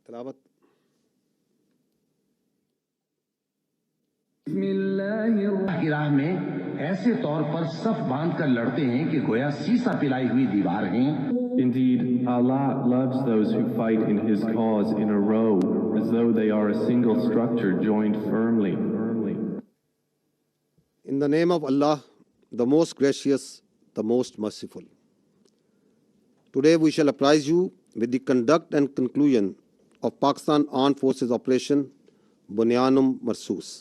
तिलावत। की राह में ऐसे तौर पर सफ बांध कर लड़ते हैं कि गोया सीसा पिलाई हुई दीवार हैं। Indeed, Allah loves those who fight in His cause in a row, as though they are a single structure joined firmly. In the name of Allah, the most gracious, the most merciful. Today we shall apprise you with the conduct and conclusion of Pakistan Armed Forces Operation Bunyanum Marsoos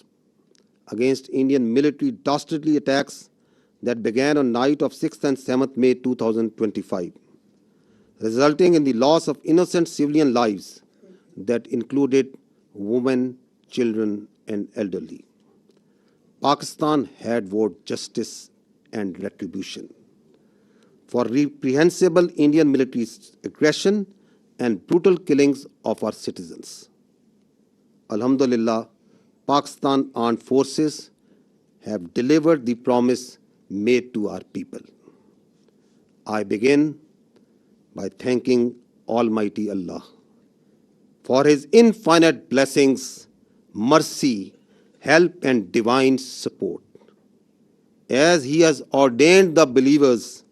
against Indian military dastardly attacks that began on night of 6th and 7th May 2025, resulting in the loss of innocent civilian lives that included women, children, and elderly. Pakistan had vowed justice and retribution for reprehensible Indian military aggression and brutal killings of our citizens. Alhamdulillah, Pakistan Armed Forces have delivered the promise made to our people. I begin by thanking Almighty Allah for His infinite blessings, mercy, help, and divine support, as He has ordained the believers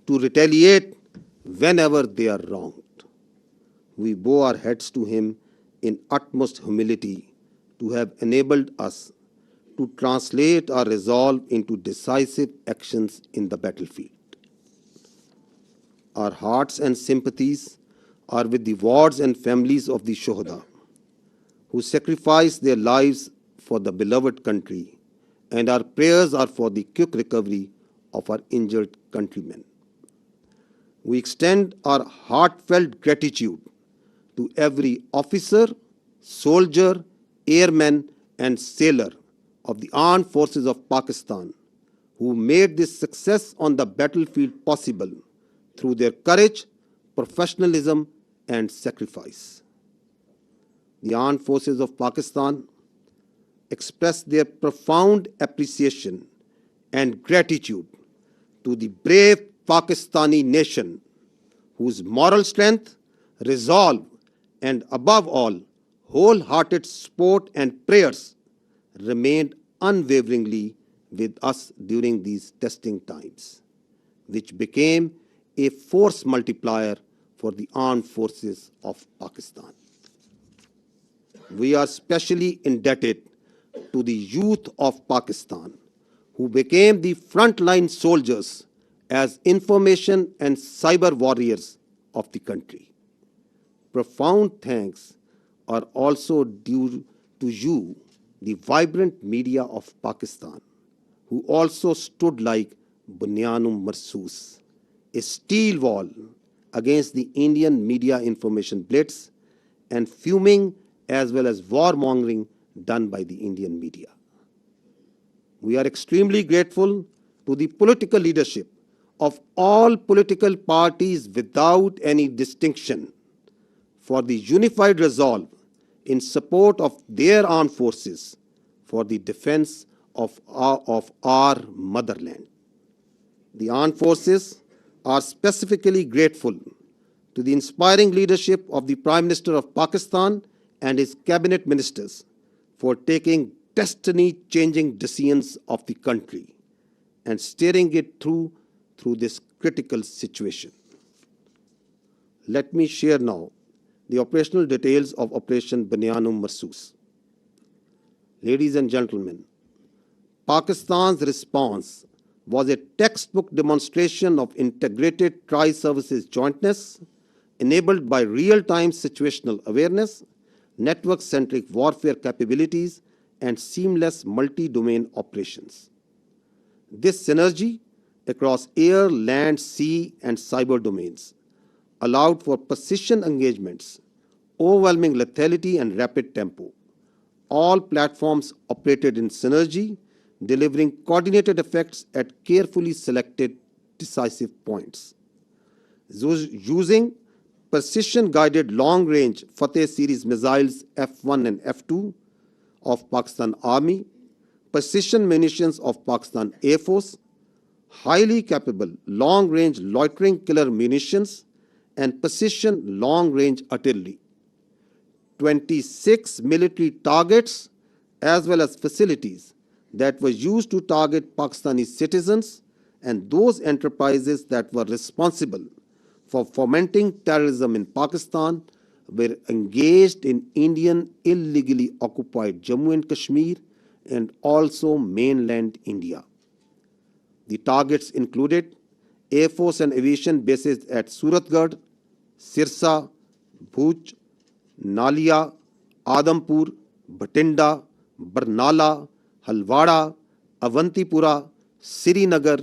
to retaliate whenever they are wronged. We bow our heads to Him in utmost humility to have enabled us to translate our resolve into decisive actions in the battlefield. Our hearts and sympathies are with the wards and families of the Shuhada, who sacrificed their lives for the beloved country, and our prayers are for the quick recovery of our injured countrymen. We extend our heartfelt gratitude to every officer, soldier, airman, and sailor of the Armed Forces of Pakistan who made this success on the battlefield possible through their courage, professionalism, and sacrifice. The Armed Forces of Pakistan express their profound appreciation and gratitude to the brave Pakistani nation whose moral strength, resolve, and above all, wholehearted support and prayers remained unwaveringly with us during these testing times, which became a force multiplier for the Armed Forces of Pakistan. We are specially indebted to the youth of Pakistan, who became the frontline soldiers as information and cyber warriors of the country. Profound thanks are also due to you, the vibrant media of Pakistan, who also stood like Bunyanum Marsoos, a steel wall against the Indian media information blitz and fuming as well as warmongering done by the Indian media. We are extremely grateful to the political leadership of all political parties without any distinction for the unified resolve in support of their armed forces for the defense of our motherland. The armed forces are specifically grateful to the inspiring leadership of the Prime Minister of Pakistan and his cabinet ministers for taking destiny-changing decisions of the country and steering it through this critical situation. Let me share now the operational details of Operation Bunyanum Marsoos. Ladies and gentlemen, Pakistan's response was a textbook demonstration of integrated tri-services jointness enabled by real-time situational awareness, network-centric warfare capabilities, and seamless multi-domain operations. This synergy across air, land, sea, and cyber domains allowed for precision engagements, overwhelming lethality, and rapid tempo. All platforms operated in synergy, delivering coordinated effects at carefully selected decisive points. Using precision-guided long-range Fateh series missiles F-1 and F-2 of Pakistan Army, precision munitions of Pakistan Air Force, highly capable long-range loitering killer munitions, and precision long-range artillery. 26 military targets as well as facilities that were used to target Pakistani citizens and those enterprises that were responsible for fomenting terrorism in Pakistan were engaged in Indian illegally occupied Jammu and Kashmir and also mainland India. The targets included Air Force and aviation bases at Suratgarh, Sirsa, Bhuj, Nalia, Adampur, Bhatinda, Barnala, Halwara, Avantipura, Srinagar,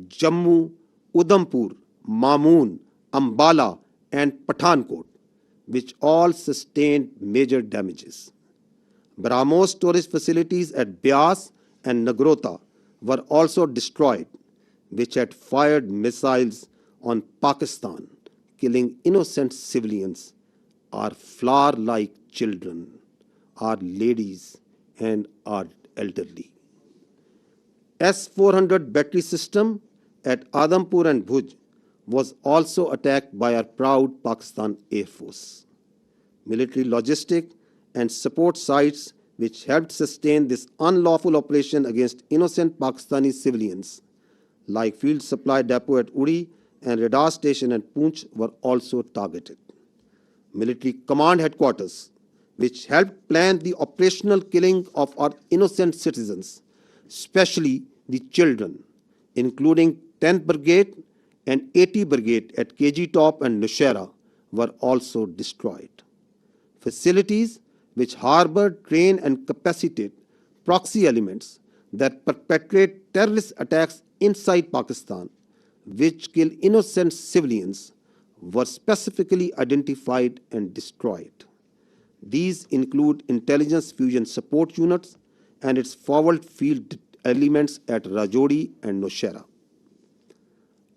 Jammu, Udhampur, Mamoon, Ambala, and Pathankot, which all sustained major damages. BrahMos storage facilities at Beas and Nagrota were also destroyed, which had fired missiles on Pakistan, killing innocent civilians, our flower-like children, our ladies, and our elderly. S-400 battery system at Adampur and Bhuj was also attacked by our proud Pakistan Air Force. Military logistic and support sites which helped sustain this unlawful operation against innocent Pakistani civilians, like Field Supply Depot at Uri and Radar Station at Poonch, were also targeted. Military command headquarters, which helped plan the operational killing of our innocent citizens, especially the children, including 10th Brigade and 80 Brigade at KG Top and Nushaira, were also destroyed. Facilities which harbor, train, and capacitate proxy elements that perpetrate terrorist attacks inside Pakistan, which kill innocent civilians, were specifically identified and destroyed. These include intelligence fusion support units and its forward field elements at Rajouri and Nushaira.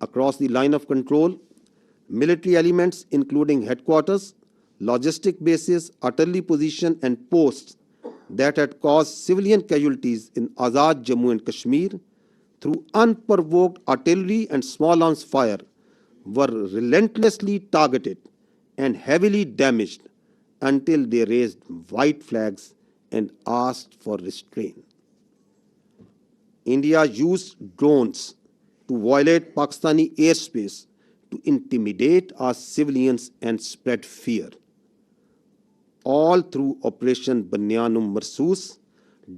Across the line of control, military elements including headquarters, logistic bases, artillery position, and posts that had caused civilian casualties in Azad Jammu and Kashmir through unprovoked artillery and small arms fire were relentlessly targeted and heavily damaged until they raised white flags and asked for restraint. India used drones to violate Pakistani airspace to intimidate our civilians and spread fear. All through Operation Banyanum Marsoos,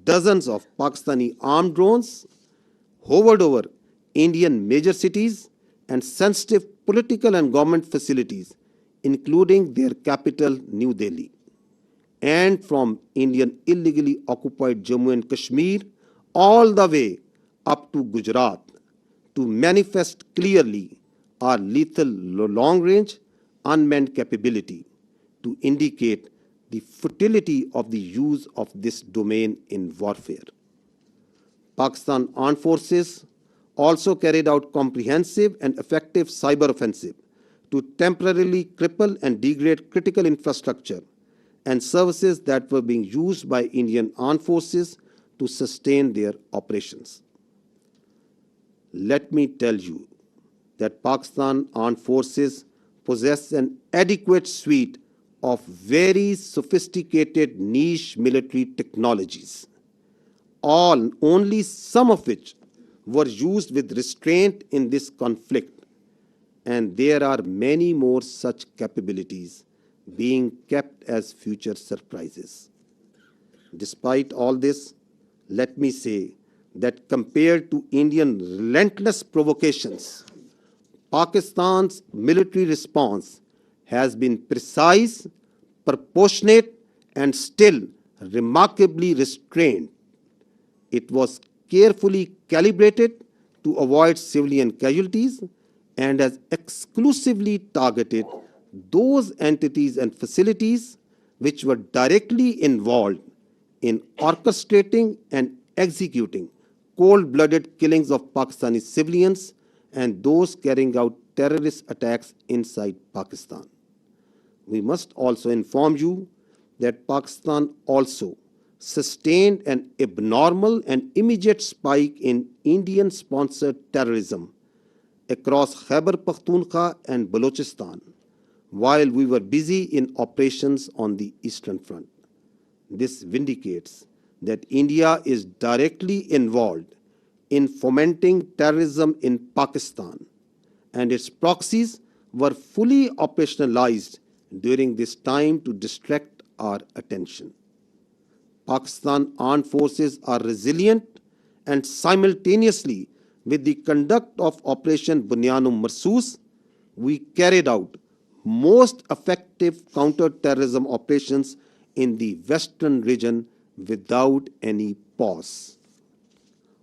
dozens of Pakistani armed drones hovered over Indian major cities and sensitive political and government facilities, including their capital, New Delhi. And from Indian illegally occupied Jammu and Kashmir all the way up to Gujarat to manifest clearly our lethal long-range unmanned capability to indicate the futility of the use of this domain in warfare. Pakistan Armed Forces also carried out comprehensive and effective cyber offensive to temporarily cripple and degrade critical infrastructure and services that were being used by Indian armed forces to sustain their operations. Let me tell you that Pakistan Armed Forces possess an adequate suite of very sophisticated niche military technologies, only some of which were used with restraint in this conflict, and there are many more such capabilities being kept as future surprises. Despite all this, let me say that compared to Indian relentless provocations, Pakistan's military response has been precise, proportionate, and still remarkably restrained. It was carefully calibrated to avoid civilian casualties and has exclusively targeted those entities and facilities which were directly involved in orchestrating and executing cold-blooded killings of Pakistani civilians and those carrying out terrorist attacks inside Pakistan. We must also inform you that Pakistan also sustained an abnormal and immediate spike in Indian-sponsored terrorism across Khyber Pakhtunkhwa and Balochistan, while we were busy in operations on the Eastern Front. This vindicates that India is directly involved in fomenting terrorism in Pakistan, and its proxies were fully operationalized during this time to distract our attention. Pakistan armed forces are resilient, and simultaneously with the conduct of Operation Bunyan-e-Marsoos, we carried out most effective counter-terrorism operations in the western region without any pause.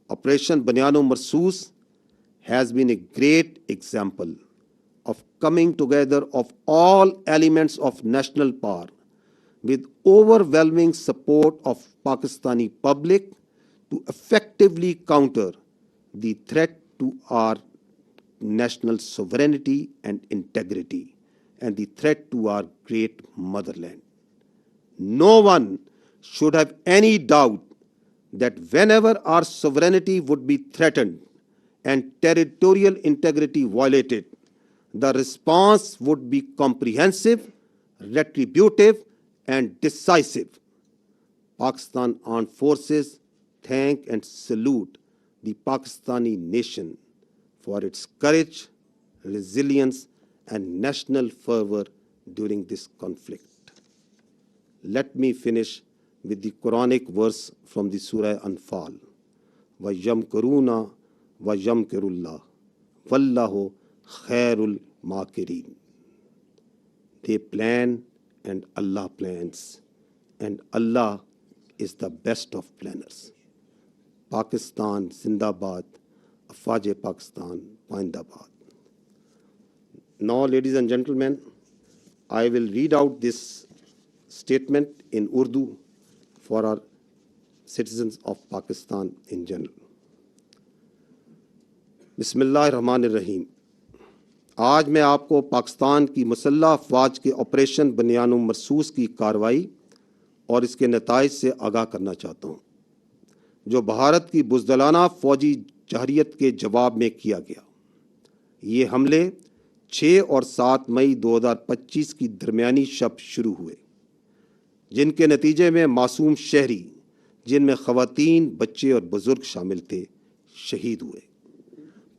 Operation Bunyan-e-Marsoos has been a great example of coming together of all elements of national power with overwhelming support of Pakistani public to effectively counter the threat to our national sovereignty and integrity and the threat to our great motherland. No one should have any doubt that whenever our sovereignty would be threatened and territorial integrity violated, the response would be comprehensive, retributive, and decisive. Pakistan Armed Forces thank and salute the Pakistani nation for its courage, resilience, and national fervor during this conflict. Let me finish with the Quranic verse from the Surah Anfal. وَيَمْكُرُونَ وَيَمْكِرُ اللَّهُ وَاللَّهُ خَيْرُ الْمَاكِرِينَ. They plan and Allah plans, and Allah is the best of planners. Pakistan Zindabad, Afwaj Pakistan Payindabad. Now, ladies and gentlemen, I will read out this statement in Urdu for our citizens of Pakistan in general. बिस्मिल्लाहिर्रहमानिर्रहीम। आज मैं आपको पाकिस्तान की मुसल्लह अफवाज के operation बुनियान-ए-मरसूस की कार्रवाई और इसके नताइज से आगाह करना चाहता हूँ, जो भारत की बुज़दिलाना फ़ौजी जहरियत के जवाब में किया गया। ये हमले 6 और 7 मई 2025 की दरमियानी शब शुरू हुए, जिनके नतीजे में मासूम शहरी, जिनमें ख़वातीन, बच्चे और बुज़ुर्ग शामिल थे, शहीद हुए।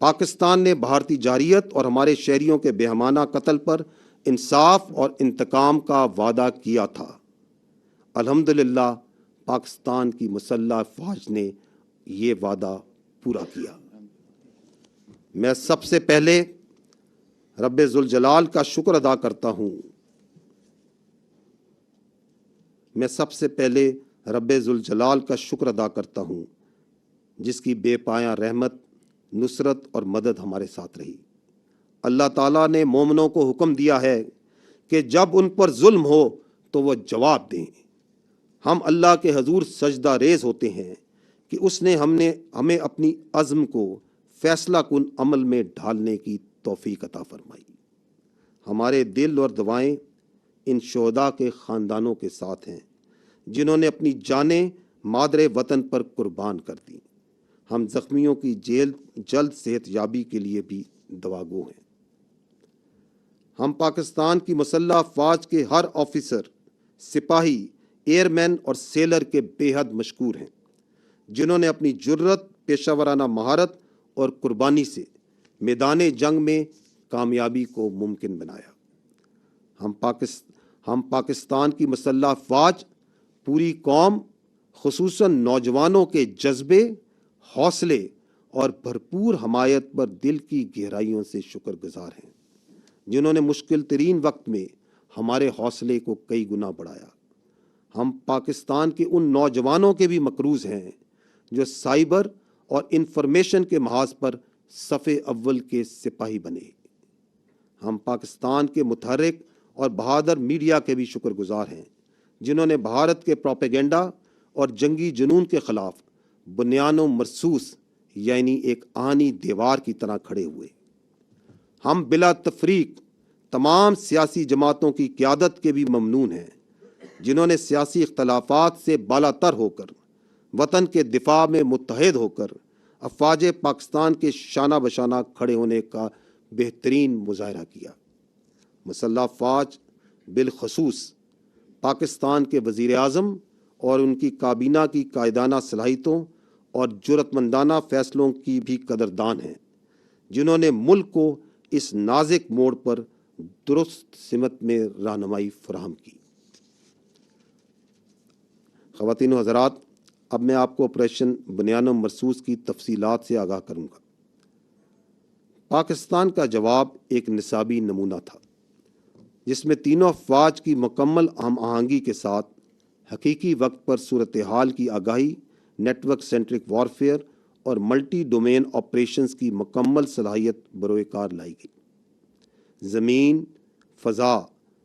पाकिस्तान ने भारतीय जारियत और हमारे शहरियों के बेहमाना कत्ल पर इंसाफ और इंतकाम का वादा किया था। अल्हम्दुलिल्लाह, पाकिस्तान की मुसल्लह फ़ौज ने ये वादा पूरा किया। मैं सबसे पहले रब्बे ज़ुल जलाल का शुक्र अदा करता हूँ। मैं सबसे पहले रब्बे ज़ुल जलाल का शुक्र अदा करता हूँ, जिसकी बेपाया रहमत, नुसरत और मदद हमारे साथ रही। अल्लाह ताला ने मोमिनों को हुक्म दिया है कि जब उन पर जुल्म हो तो वह जवाब दें। हम अल्लाह के हजूर सजदा रेज होते हैं कि उसने हमें अपनी अज़्म को फैसला कुन अमल में ढालने की तौफीक अता फरमाई। हमारे दिल और दुआएं इन शोहदा के ख़ानदानों के साथ हैं, जिन्होंने अपनी जानें मादरे वतन पर कुर्बान कर दी। हम ज़ख्मियों की जल्द सेहत याबी के लिए भी दुआगो हैं। हम पाकिस्तान की मुसल्लह अफ़वाज के हर ऑफिसर, सिपाही, एयरमैन और सेलर के बेहद मशकूर हैं, जिन्होंने अपनी जुर्रत, पेशावराना महारत और कुर्बानी से मैदान जंग में कामयाबी को मुमकिन बनाया। हम पाकिस्तान की मुसल्लह अफ़वाज पूरी कौम, खुसूसन नौजवानों के जज्बे, हौसले और भरपूर हमायत पर दिल की गहराइयों से शुक्रगुजार हैं, जिन्होंने मुश्किल तरीन वक्त में हमारे हौसले को कई गुना बढ़ाया। हम पाकिस्तान के उन नौजवानों के भी मकरूज़ हैं जो साइबर और इंफॉर्मेशन के महाज पर सफ़े अव्वल के सिपाही बने। हम पाकिस्तान के मुतहर्रिक और बहादुर मीडिया के भी शुक्रगुजार हैं, जिन्होंने भारत के प्रोपेगेंडा और जंगी जुनून के ख़िलाफ़ बुनियान-ए-मरसूस यानी एक आनी दीवार की तरह खड़े हुए। हम बिला तफरीक तमाम सियासी जमातों की क़यादत के भी ममनून हैं, जिन्होंने सियासी इख्तलाफात से बालातर होकर वतन के दिफा में मुत्तहिद होकर अफ़वाज पाकिस्तान के शाना बशाना खड़े होने का बेहतरीन मुजाहरा किया। مسلح افواج بالخصوص پاکستان کے وزیر اعظم اور ان کی کابینہ کی قائدانہ صلاحیتوں اور جرأت مندانہ فیصلوں کی بھی قدردان ہیں، جنہوں نے ملک کو اس نازک موڑ پر درست سمت میں رہنمائی فراہم کی۔ خواتین و حضرات، اب میں آپ کو آپریشن بنیان مرصوص کی تفصیلات سے آگاہ کروں گا۔ پاکستان کا جواب ایک نصابی نمونہ تھا، جس میں تینوں افواج کی مکمل ہم آہنگی کے ساتھ حقیقی وقت پر صورتحال کی آگاہی، نیٹ ورک سینٹرک وارفیئر اور ملٹی ڈومین آپریشنز کی مکمل صلاحیت بروئے کار لائی گئی۔ زمین، فضا،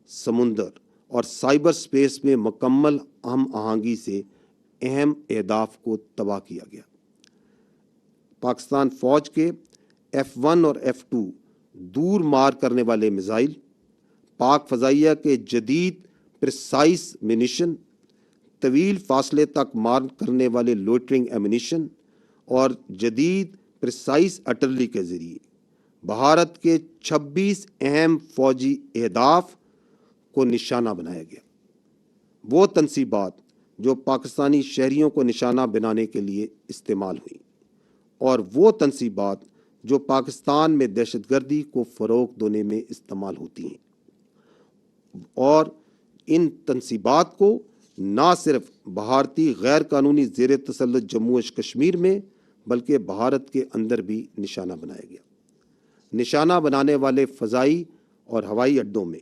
سمندر اور سائبر سپیس میں مکمل ہم آہنگی سے اہم اہداف کو تباہ کیا گیا۔ پاکستان فوج کے F-1 اور F-2 دور مار کرنے والے میزائل، پاک فضائیہ کے جدید پریسائز منیشن، طویل فاصلے تک مار کرنے والے لوئٹرنگ ایمونیشن اور جدید پریسائز آرٹلری کے ذریعے بھارت کے 26 اہم فوجی اہداف کو نشانہ بنایا گیا۔ وہ تنصیبات جو پاکستانی شہریوں کو نشانہ بنانے کے لیے استعمال ہوئیں، اور وہ تنصیبات جو پاکستان میں دہشت گردی کو فروغ دینے میں استعمال ہوتی ہیں، اور ان تنصیبات کو نہ صرف بھارتی غیر قانونی زیر تسلط جموں و کشمیر میں بلکہ بھارت کے اندر بھی نشانہ بنایا گیا۔ نشانہ بنانے والے فضائی اور ہوائی اڈوں میں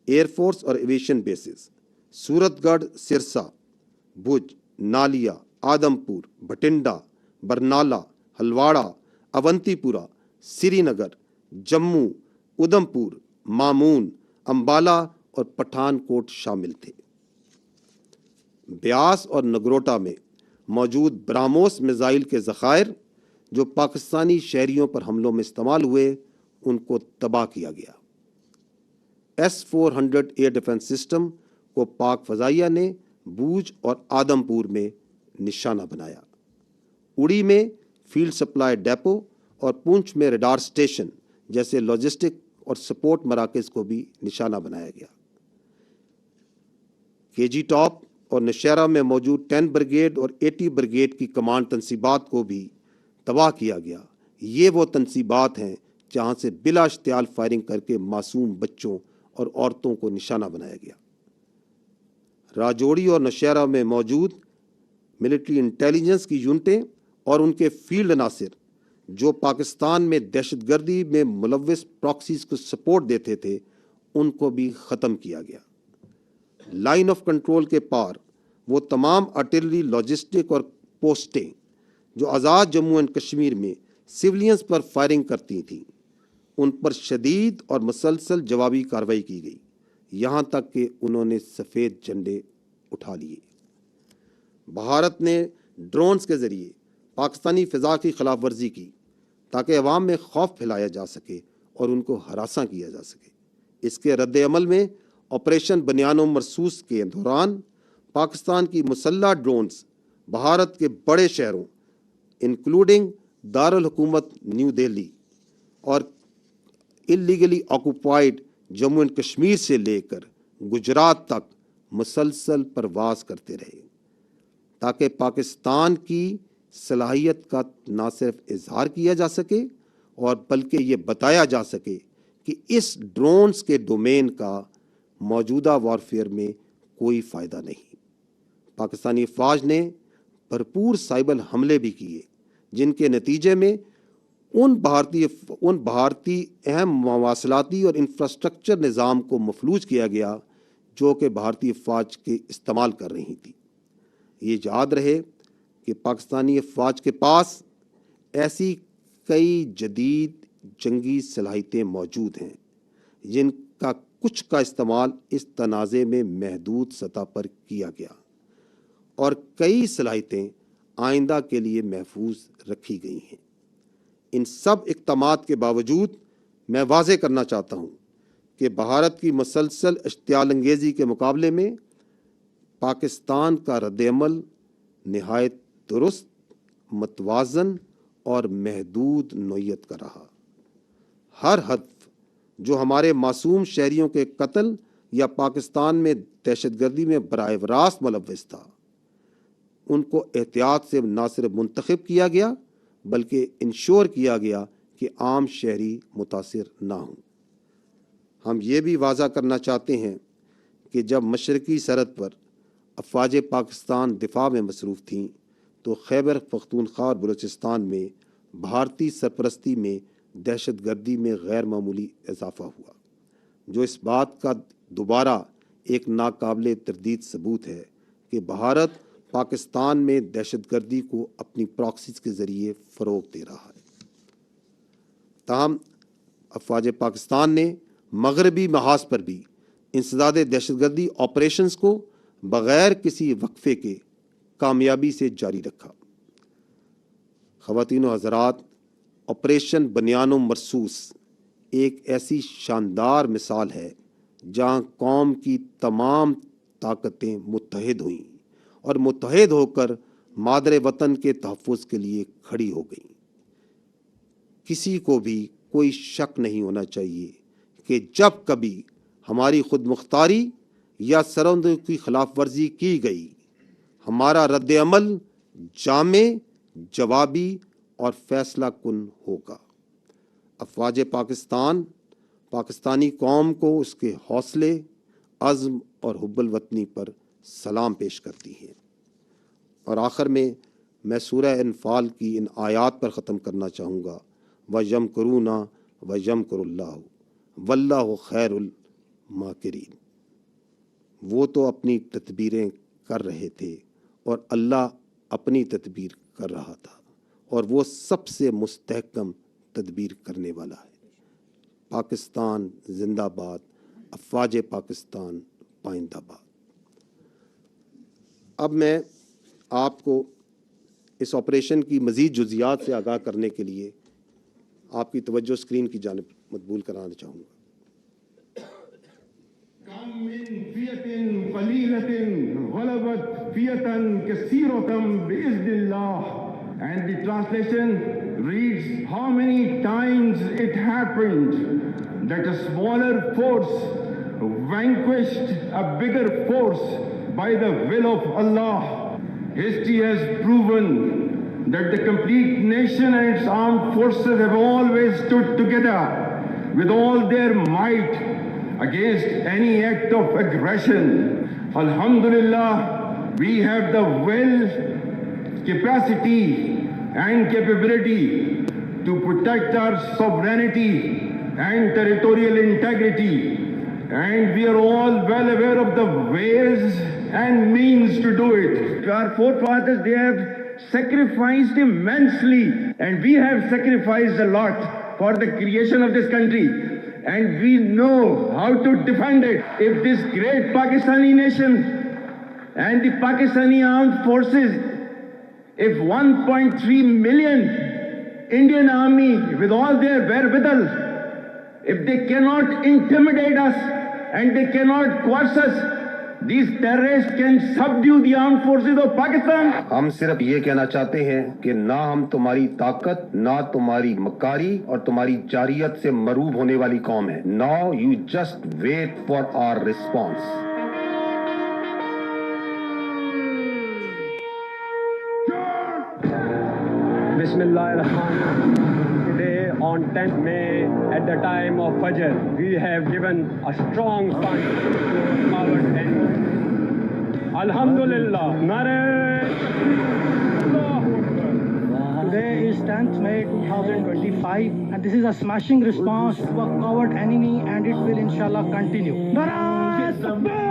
ایئر فورس اور ایویشن بیسز سورت گڑھ، سرسا، بھج، نالیا، آدم پور، بھٹنڈا، برنالہ، ہلواڑہ، اونتی پورہ، سری نگر، جموں، ادھم پور، مامون، امبالہ اور پٹھان کوٹ شامل تھے۔ بیاس اور نگروٹا میں موجود براموس میزائل کے ذخائر جو پاکستانی شہریوں پر حملوں میں استعمال ہوئے، ان کو تباہ کیا گیا۔ S-400 ایئر ڈیفنس سسٹم کو پاک فضائیہ نے بوجھ اور آدم پور میں نشانہ بنایا۔ اڑی میں فیلڈ سپلائی ڈیپو اور پونچھ میں ریڈار سٹیشن جیسے لاجسٹک اور سپورٹ مراکز کو بھی نشانہ بنایا گیا۔ KG ٹاپ اور نشیرہ میں موجود 10 بریگیڈ اور 80 بریگیڈ کی کمانڈ تنصیبات کو بھی تباہ کیا گیا۔ یہ وہ تنصیبات ہیں جہاں سے بلا اشتعال فائرنگ کر کے معصوم بچوں اور عورتوں کو نشانہ بنایا گیا۔ راجوڑی اور نوشہرہ میں موجود ملٹری انٹیلیجنس کی یونٹیں اور ان کے فیلڈ عناصر جو پاکستان میں دہشت گردی میں ملوث پراکسیز کو سپورٹ دیتے تھے، ان کو بھی ختم کیا گیا۔ لائن آف کنٹرول کے پار وہ تمام آرٹلری، لاجسٹک اور پوسٹیں جو آزاد جموں اینڈ کشمیر میں سولینز پر فائرنگ کرتی تھیں، ان پر شدید اور مسلسل جوابی کارروائی کی گئی، یہاں تک کہ انہوں نے سفید جھنڈے اٹھا لیے۔ بھارت نے ڈرونز کے ذریعے پاکستانی فضا کی خلاف ورزی کی تاکہ عوام میں خوف پھیلایا جا سکے اور ان کو ہراساں کیا جا سکے۔ اس کے رد عمل میں آپریشن بنیان و مرصوص کے دوران پاکستان کی مسلح ڈرونز بھارت کے بڑے شہروں انکلوڈنگ دارالحکومت نیو دہلی اور اللیگلی آکوپائڈ جموں اینڈ کشمیر سے لے کر گجرات تک مسلسل پرواز کرتے رہے، تاکہ پاکستان کی صلاحیت کا نہ صرف اظہار کیا جا سکے اور بلکہ یہ بتایا جا سکے کہ اس ڈرونز کے ڈومین کا موجودہ وارفیئر میں کوئی فائدہ نہیں۔ پاکستانی افواج نے بھرپور سائبر حملے بھی کیے، جن کے نتیجے میں ان بھارتی اہم مواصلاتی اور انفراسٹرکچر نظام کو مفلوج کیا گیا جو کہ بھارتی افواج کے استعمال کر رہی تھی۔ یہ یاد رہے کہ پاکستانی افواج کے پاس ایسی کئی جدید جنگی صلاحیتیں موجود ہیں جن کا کچھ کا استعمال اس تنازع میں محدود سطح پر کیا گیا، اور کئی صلاحیتیں آئندہ کے لیے محفوظ رکھی گئی ہیں۔ ان سب اقدامات کے باوجود میں واضح کرنا چاہتا ہوں کہ بھارت کی مسلسل اشتعال انگیزی کے مقابلے میں پاکستان کا رد عمل نہایت درست، متوازن اور محدود نوعیت کا رہا۔ ہر ہدف جو ہمارے معصوم شہریوں کے قتل یا پاکستان میں دہشت گردی میں براہ راست ملوث تھا، ان کو احتیاط سے نہ صرف منتخب کیا گیا بلکہ انشور کیا گیا کہ عام شہری متاثر نہ ہوں۔ ہم یہ بھی واضح کرنا چاہتے ہیں کہ جب مشرقی سرحد پر افواج پاکستان دفاع میں مصروف تھیں تو خیبر پختونخوا اور بلوچستان میں بھارتی سرپرستی میں دہشت گردی میں غیر معمولی اضافہ ہوا، جو اس بات کا دوبارہ ایک ناقابل تردید ثبوت ہے کہ بھارت پاکستان میں دہشت گردی کو اپنی پراکسیز کے ذریعے فروغ دے رہا ہے۔ تاہم افواج پاکستان نے مغربی محاذ پر بھی انسداد دہشت گردی آپریشنز کو بغیر کسی وقفے کے کامیابی سے جاری رکھا۔ خواتین و حضرات، آپریشن بنیان و مرصوص ایک ایسی شاندار مثال ہے جہاں قوم کی تمام طاقتیں متحد ہوئیں اور متحد ہو کر مادر وطن کے تحفظ کے لیے کھڑی ہو گئیں۔ کسی کو بھی کوئی شک نہیں ہونا چاہیے کہ جب کبھی ہماری خود مختاری یا سرحدوں کی خلاف ورزی کی گئی، ہمارا رد عمل جامع، جوابی اور فیصلہ کن ہوگا۔ افواج پاکستان پاکستانی قوم کو اس کے حوصلے، عزم اور حب الوطنی پر سلام پیش کرتی ہیں۔ اور آخر میں سورہ انفال کی ان آیات پر ختم کرنا چاہوں گا، وَيَمْكُرُونَ وَيَمْكُرُ اللَّهُ وَاللَّهُ خَيْرُ الْمَاكِرِينَ۔ وہ تو اپنی تدبیریں کر رہے تھے اور اللہ اپنی تدبیر کر رہا تھا، اور وہ سب سے مستحکم تدبیر کرنے والا ہے۔ پاکستان زندہ باد، افواج پاکستان پائندہ باد۔ اب میں آپ کو اس آپریشن کی مزید جزیات سے آگاہ کرنے کے لیے آپ کی توجہ اسکرین کی جانب مبذول کرانا چاہوں گا۔ کم من فیۃ قلیلۃ غلبت فیۃ کثیرۃ باذن اللہ۔ And the translation reads, how many times it happened that a smaller force vanquished a bigger force by the will of Allah. History has proven that the complete nation and its armed forces have always stood together with all their might against any act of aggression. Alhamdulillah, we have the will, capacity and capability to protect our sovereignty and territorial integrity, and we are all well aware of the ways and means to do it. Our forefathers, they have sacrificed immensely, and we have sacrificed a lot for the creation of this country, and we know how to defend it. If this great Pakistani nation and the Pakistani armed forces, if 1.3 million Indian army with all their wherewithal, if they cannot intimidate us and they cannot coerce us, these terrorists can subdue the armed forces of Pakistan. ہم صرف یہ کہنا چاہتے ہیں کہ نہ ہم تمہاری طاقت، نہ تمہاری مکاری اور تمہاری جارحیت سے مروب ہونے والی قوم ہے۔ Now you just wait for our response. Bismillah ar-Rahman. Today on 10th May at the time of Fajr, we have given a strong front to our enemy. Alhamdulillah. Nare. Today is 10th May 2025 and this is a smashing response to a coward enemy, and it will inshallah continue. Nare Takbir!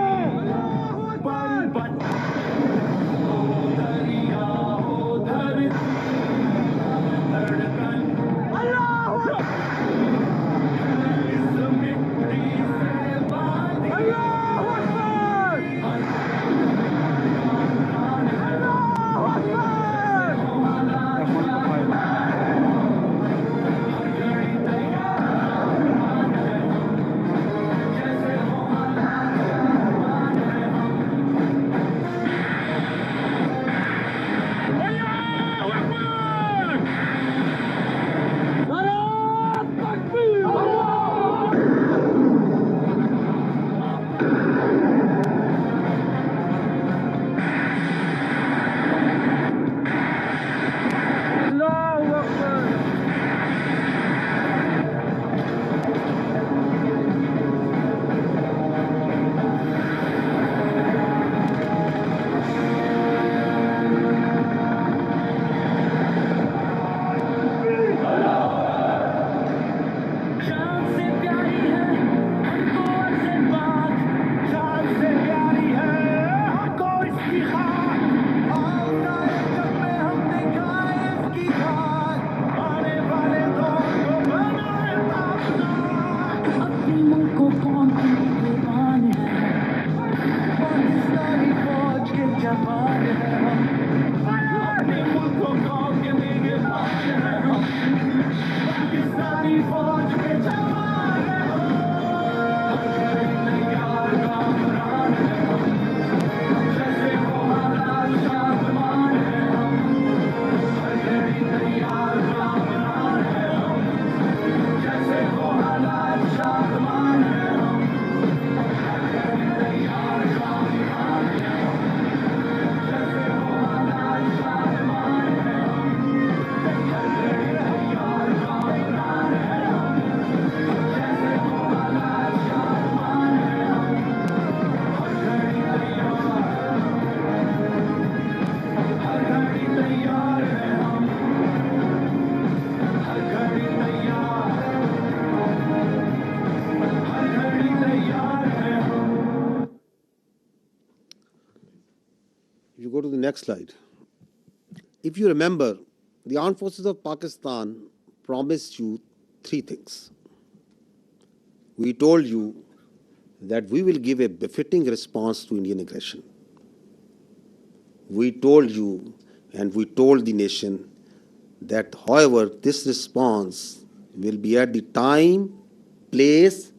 You go to the next slide. If you remember, the armed forces of Pakistan promised you three things. We told you that we will give a befitting response to Indian aggression. We told you and we told the nation that, however, this response will be at the time, place,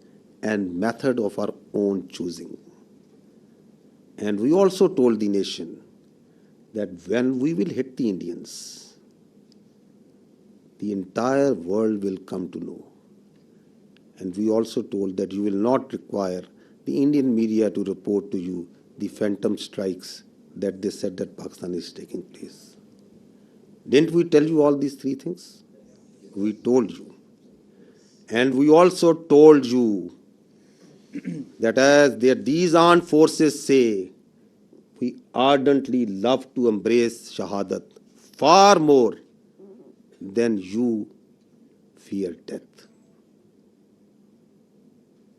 and method of our own choosing. And we also told the nation that when we will hit the Indians, the entire world will come to know. And we also told that you will not require the Indian media to report to you the phantom strikes that they said that Pakistan is taking place. Didn't we tell you all these three things? We told you. And we also told you that as these armed forces say, we ardently love to embrace Shahadat far more than you fear death.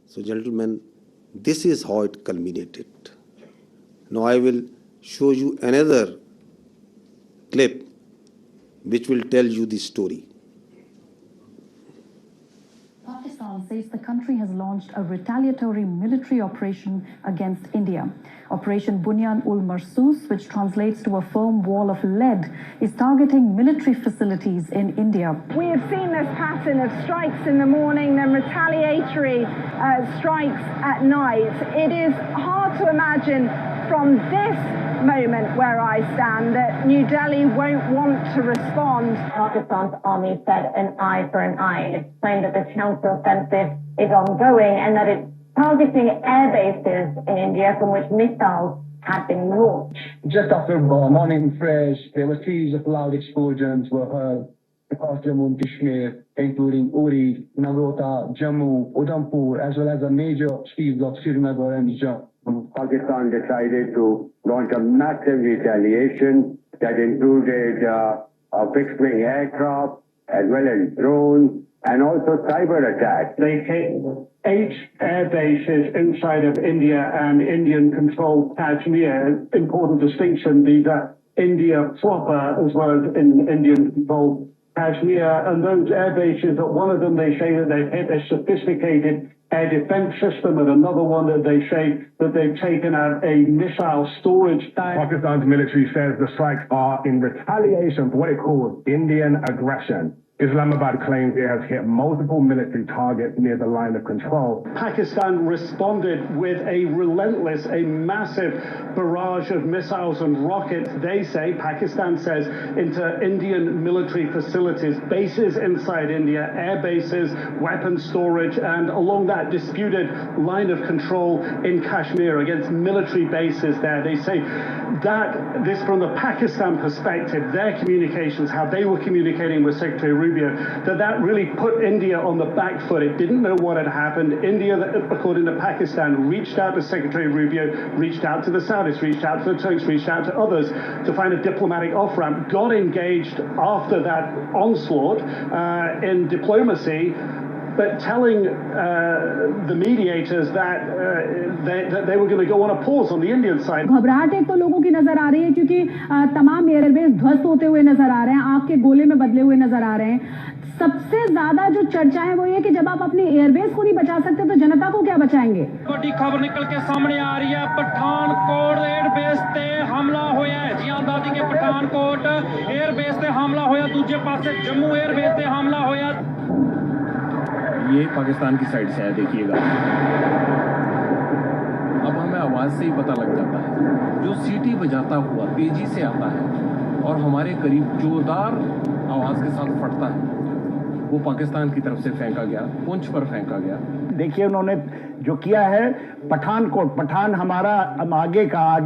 So, gentlemen, this is how it culminated. Now I will show you another clip which will tell you the story. Pakistan says the country has launched a retaliatory military operation against India. Operation Bunyan ul Marsus, which translates to a firm wall of lead, is targeting military facilities in India. We have seen this pattern of strikes in the morning, then retaliatory strikes at night. It is hard to imagine from this moment where I stand that New Delhi won't want to respond. Pakistan's army said an eye for an eye. It explained that the counter-offensive is ongoing and that it's targeting air bases in India from which missiles had been launched. Just after morning fresh, there were series of loud explosions were heard across Jammu and Kashmir, including Uri, Nagrota, Jammu, Udhampur, as well as the major cities of Srinagar and Jammu. Pakistan decided to launch a massive retaliation that included fixed-wing aircraft, as well as drones, and also cyber attacks. They hit 8 air bases inside of India and Indian-controlled Kashmir. Important distinction, these are India proper as well as in Indian-controlled Kashmir. And those air bases, one of them they say that they've hit a sophisticated air defense system, and another one that they say that they've taken out a missile storage tank. Pakistan's military says the strikes are in retaliation for what it calls Indian aggression. Islamabad claims it has hit multiple military targets near the line of control. Pakistan responded with a relentless, a massive barrage of missiles and rockets, they say, Pakistan says, into Indian military facilities, bases inside India, air bases, weapons storage, and along that disputed line of control in Kashmir against military bases there. They say that this, from the Pakistan perspective, their communications, how they were communicating with Secretary Rubio, that really put India on the back foot. It didn't know what had happened. India, according to Pakistan, reached out to Secretary Rubio, reached out to the Saudis, reached out to the Turks, reached out to others to find a diplomatic off-ramp, got engaged after that onslaught in diplomacy. but telling the mediators that they were going to go on a pause on the Indian side. घबराहट एक तो लोगों की नजर आ रही है क्योंकि तमाम एयरबेस ध्वस्त होते हुए नजर आ रहे हैं, आग के गोले में बदले हुए नजर आ रहे हैं। सबसे ज्यादा जो चर्चा है वो ये कि जब आप अपनी एयरबेस को नहीं बचा सकते तो जनता को क्या बचाएंगे। बड़ी खबर निकल के सामने आ रही है, पठानकोट एयरबेस ते हमला होया है। जी दादी के पठानकोट एयरबेस ते हमला होया, दूजे पासे जम्मू एयरबेस ते हमला होया। ये पाकिस्तान की साइड से है, देखिएगा। अब हमें आवाज से ही पता लग जाता है, जो सीटी बजाता हुआ तेजी से आता है और हमारे करीब जोरदार आवाज के साथ फटता है, वो पाकिस्तान की तरफ से फेंका गया, पुंछ पर फेंका गया। देखिए उन्होंने जो किया है पठानकोट, पठान हमारा आगे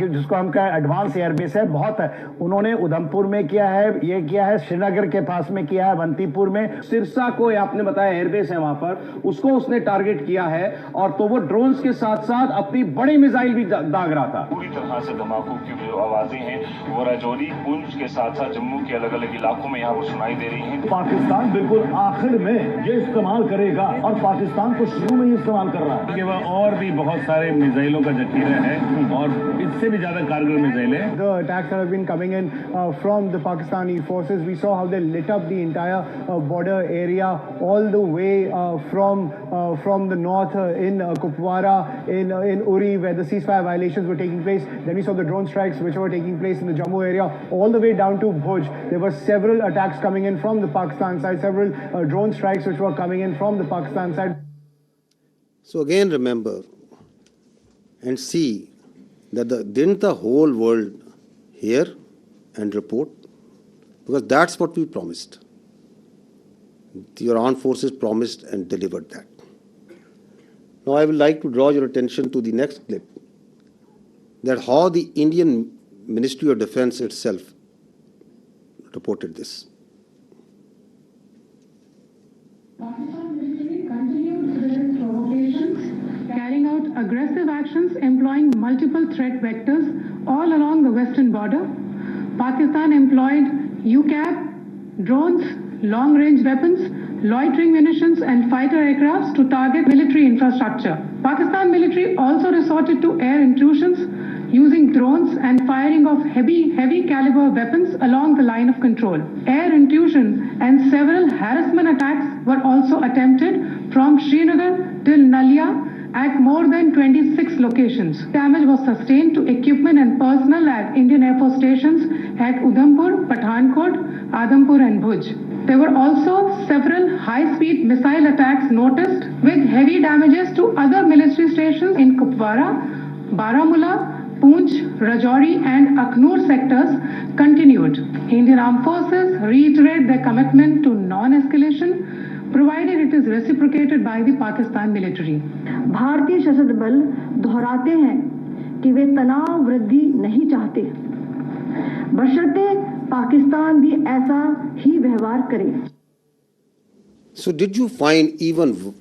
जिसको हम कहें एडवांस एयरबेस है, बहुत है। उन्होंने उधमपुर में किया है, ये किया है श्रीनगर के पास में किया है, बंतीपुर में। सिरसा को आपने बताया एयरबेस है वहां पर, उसको उसने टारगेट किया है और तो वो ड्रोन्स के साथ साथ अपनी बड़ी मिसाइल भी दाग रहा था। पूरी तरह से धमाकों की जो आवाजें हैं वो राजौरी, पुंछ के साथ साथ जम्मू के अलग अलग इलाकों में यहाँ पर सुनाई दे रही हैं। पाकिस्तान बिल्कुल आखिर में ये इस्तेमाल करेगा और पाकिस्तान को शुरू में ही इस्तेमाल कर रहा है। और भी बहुत सारे मिसाइलों का जखीरा है और इससे भी ज्यादा कारगर मिसाइल है। The attacks that have been coming in from the Pakistani forces, we saw how they lit up the entire border area all the way from the north in Kupwara, in Uri, where the ceasefire violations were taking place. Then we saw the drone strikes which were taking place in the Jammu area, all the way down to Bhuj. There were several attacks coming in from the Pakistan side, several drone strikes which were coming in from the Pakistan side. So again, remember and see that didn't the whole world hear and report? Because that's what we promised. Your armed forces promised and delivered that. Now I would like to draw your attention to the next clip, that how the Indian Ministry of Defense itself reported this. Carrying out aggressive actions employing multiple threat vectors all along the western border. Pakistan employed UCAV, drones, long-range weapons, loitering munitions and fighter aircrafts to target military infrastructure. Pakistan military also resorted to air intrusions using drones and firing of heavy caliber weapons along the line of control. Air intrusion and several harassment attacks were also attempted from Srinagar till Nalia at more than 26 locations. Damage was sustained to equipment and personnel at Indian Air Force stations at Udhampur, Pathankot, Adhampur and Bhuj. There were also several high-speed missile attacks noticed with heavy damages to other military stations in Kupwara, Baramulla, Poonch, Rajouri and Akhnur sectors continued. Indian Armed Forces reiterate their commitment to non-escalation provided it is reciprocated by the Pakistan military. भारतीय सशस्त्र बल दोहराते हैं कि वे तनाव वृद्धि नहीं चाहते, बशर्ते पाकिस्तान भी ऐसा ही व्यवहार करे। So did you find even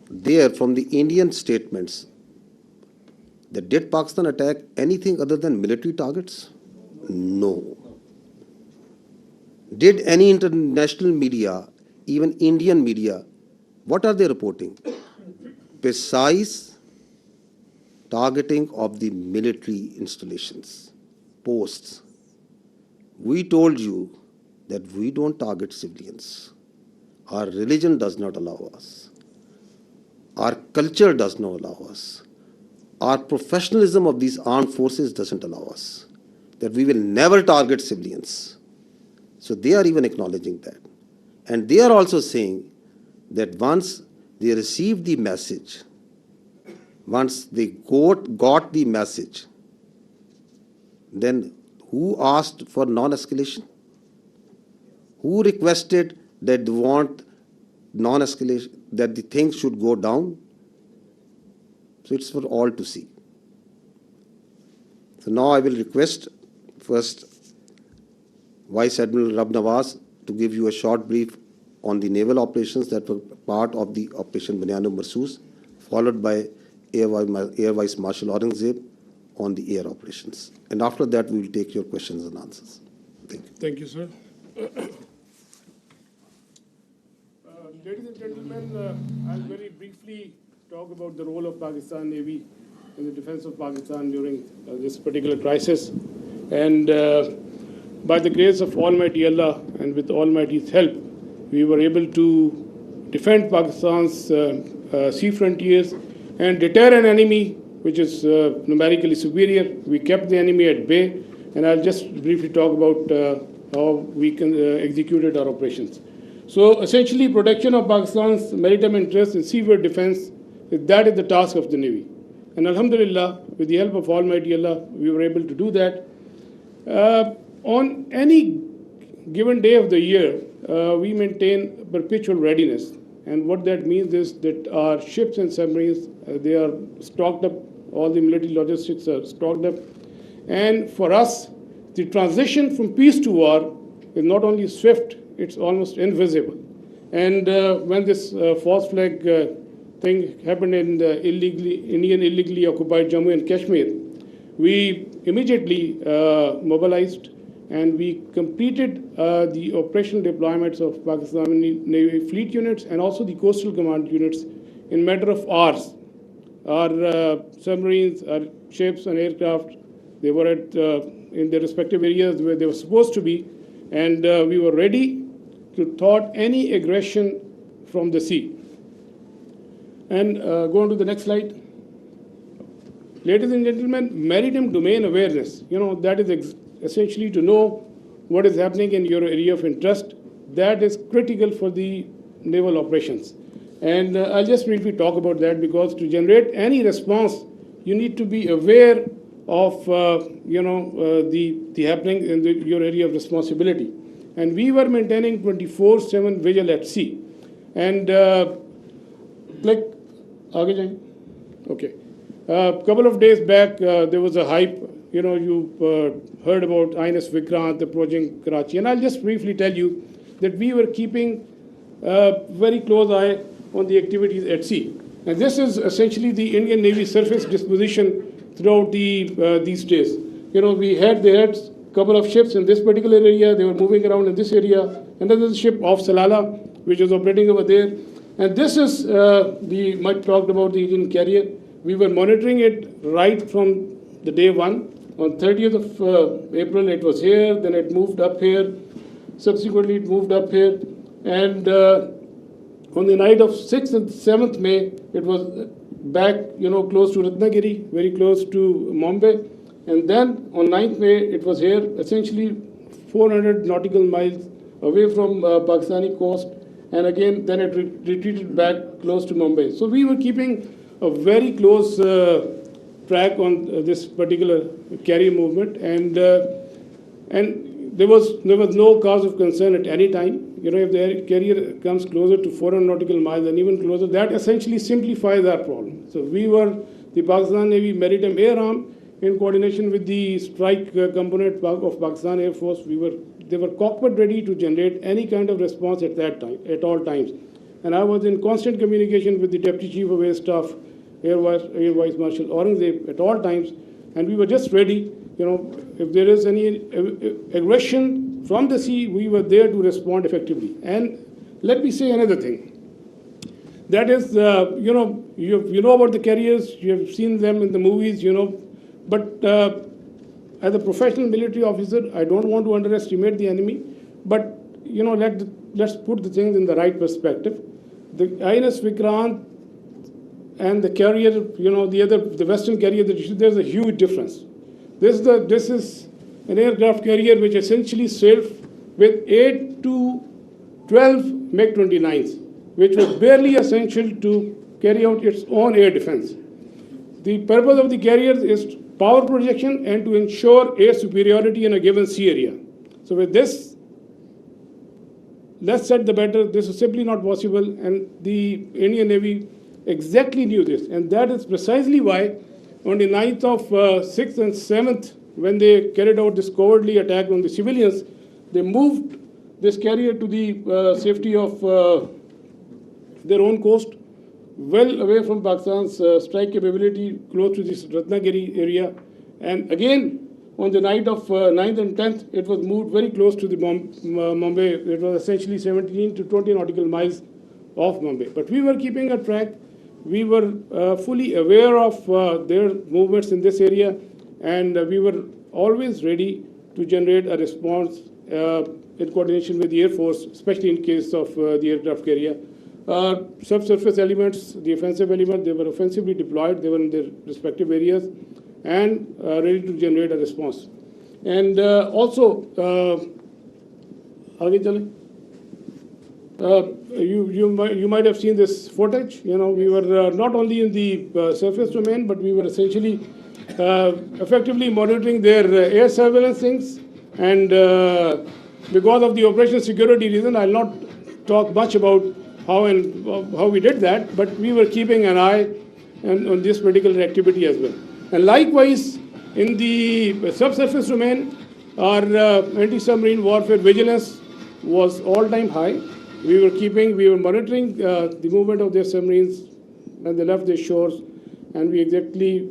there from the Indian statements that did Pakistan attack anything other than military targets? No. Did any international media, even Indian media, what are they reporting? Precise targeting of the military installations, posts. We told you that we don't target civilians. Our religion does not allow us. Our culture does not allow us. Our professionalism of these armed forces doesn't allow us. That we will never target civilians. So they are even acknowledging that. And they are also saying that once they received the message, once they got the message, then who asked for non-escalation? Who requested that they want non-escalation, that the things should go down? So it's for all to see. So now I will request first Vice Admiral Rab Nawaz to give you a short brief on the naval operations that were part of the Operation Bunyan Marsoos, followed by Air Vice Marshal Aurangzeb on the air operations. And after that, we will take your questions and answers. Thank you. Thank you, sir. Ladies and gentlemen, I'll very briefly talk about the role of Pakistan Navy in the defense of Pakistan during this particular crisis. And by the grace of Almighty Allah and with Almighty's help, we were able to defend Pakistan's sea frontiers and deter an enemy which is numerically superior. We kept the enemy at bay, and I'll just briefly talk about how we executed our operations. So essentially, protection of Pakistan's maritime interests in seaworld defense, that is the task of the Navy. And Alhamdulillah, with the help of Almighty Allah, we were able to do that. On any given day of the year, we maintain perpetual readiness. And what that means is that our ships and submarines, they are stocked up, all the military logistics are stocked up. And for us, the transition from peace to war is not only swift, it's almost invisible. And when this false flag thing happened in the Indian illegally occupied Jammu and Kashmir, we immediately mobilized and we completed the operational deployments of Pakistani Navy fleet units and also the coastal command units in a matter of hours. Our submarines, our ships and aircraft, they were at, in their respective areas where they were supposed to be, and we were ready to thwart any aggression from the sea. And go on to the next slide. Ladies and gentlemen, maritime domain awareness, that is essentially to know what is happening in your area of interest. That is critical for the naval operations. And I'll just briefly talk about that, because to generate any response, you need to be aware of the happening in your area of responsibility. And we were maintaining 24/7 vigil at sea. And okay. A couple of days back, there was a hype. You heard about INS Vikrant approaching Karachi. And I'll just briefly tell you that we were keeping a very close eye on the activities at sea. And this is essentially the Indian Navy surface disposition throughout these days. They had a couple of ships in this particular area. They were moving around in this area. And there was a ship off Salalah, which was operating over there. And this is the much talked about the Indian carrier. We were monitoring it right from the day one. On 30th of April, it was here. Then it moved up here. Subsequently, it moved up here. And on the night of 6th and 7th May, it was back, close to Ratnagiri, very close to Mumbai. And then on 9th May, it was here, essentially 400 nautical miles away from Pakistani coast. And again, then it retreated back close to Mumbai. So we were keeping a very close track on this particular carrier movement. And there was no cause of concern at any time. If the carrier comes closer to 400 nautical miles and even closer, that essentially simplifies our problem. So we were the Pakistan Navy Maritime Air Arm in coordination with the strike component of Pakistan Air Force. They were cockpit ready to generate any kind of response at that time, at all times. And I was in constant communication with the Deputy Chief of Air Staff, Air Vice Marshal Aurangzeb at all times. And we were just ready. If there is any aggression from the sea, we were there to respond effectively. And let me say another thing. That is, you know about the carriers, you have seen them in the movies, but as a professional military officer, I don't want to underestimate the enemy, but, let's put the things in the right perspective. The INS Vikrant and the carrier, the Western carrier, there's a huge difference. This is an aircraft carrier which essentially sailed with 8 to 12 MiG-29s, which was barely essential to carry out its own air defense. The purpose of the carrier is power projection and to ensure air superiority in a given sea area. So with this, less said the better. This is simply not possible, and the Indian Navy exactly knew this, and that is precisely why on the 9th of 6th and 7th, when they carried out this cowardly attack on the civilians, they moved this carrier to the safety of their own coast, well away from Pakistan's strike capability, close to this Ratnagiri area. And again, on the night of 9th and 10th, it was moved very close to the Mumbai. It was essentially 17 to 20 nautical miles of Bombay. But we were keeping a track. We were fully aware of their movements in this area, and we were always ready to generate a response in coordination with the Air Force, especially in case of the aircraft carrier. Subsurface elements, the offensive element, they were offensively deployed. They were in their respective areas and ready to generate a response. And also, you might have seen this footage. You know, we were not only in the surface domain, but we were essentially effectively monitoring their air surveillance things. And because of the operational security reason, I'll not talk much about how we did that, but we were keeping an eye on this particular activity as well. And likewise, in the subsurface domain, our anti-submarine warfare vigilance was all-time high. We were monitoring the movement of their submarines when they left their shores, and we exactly,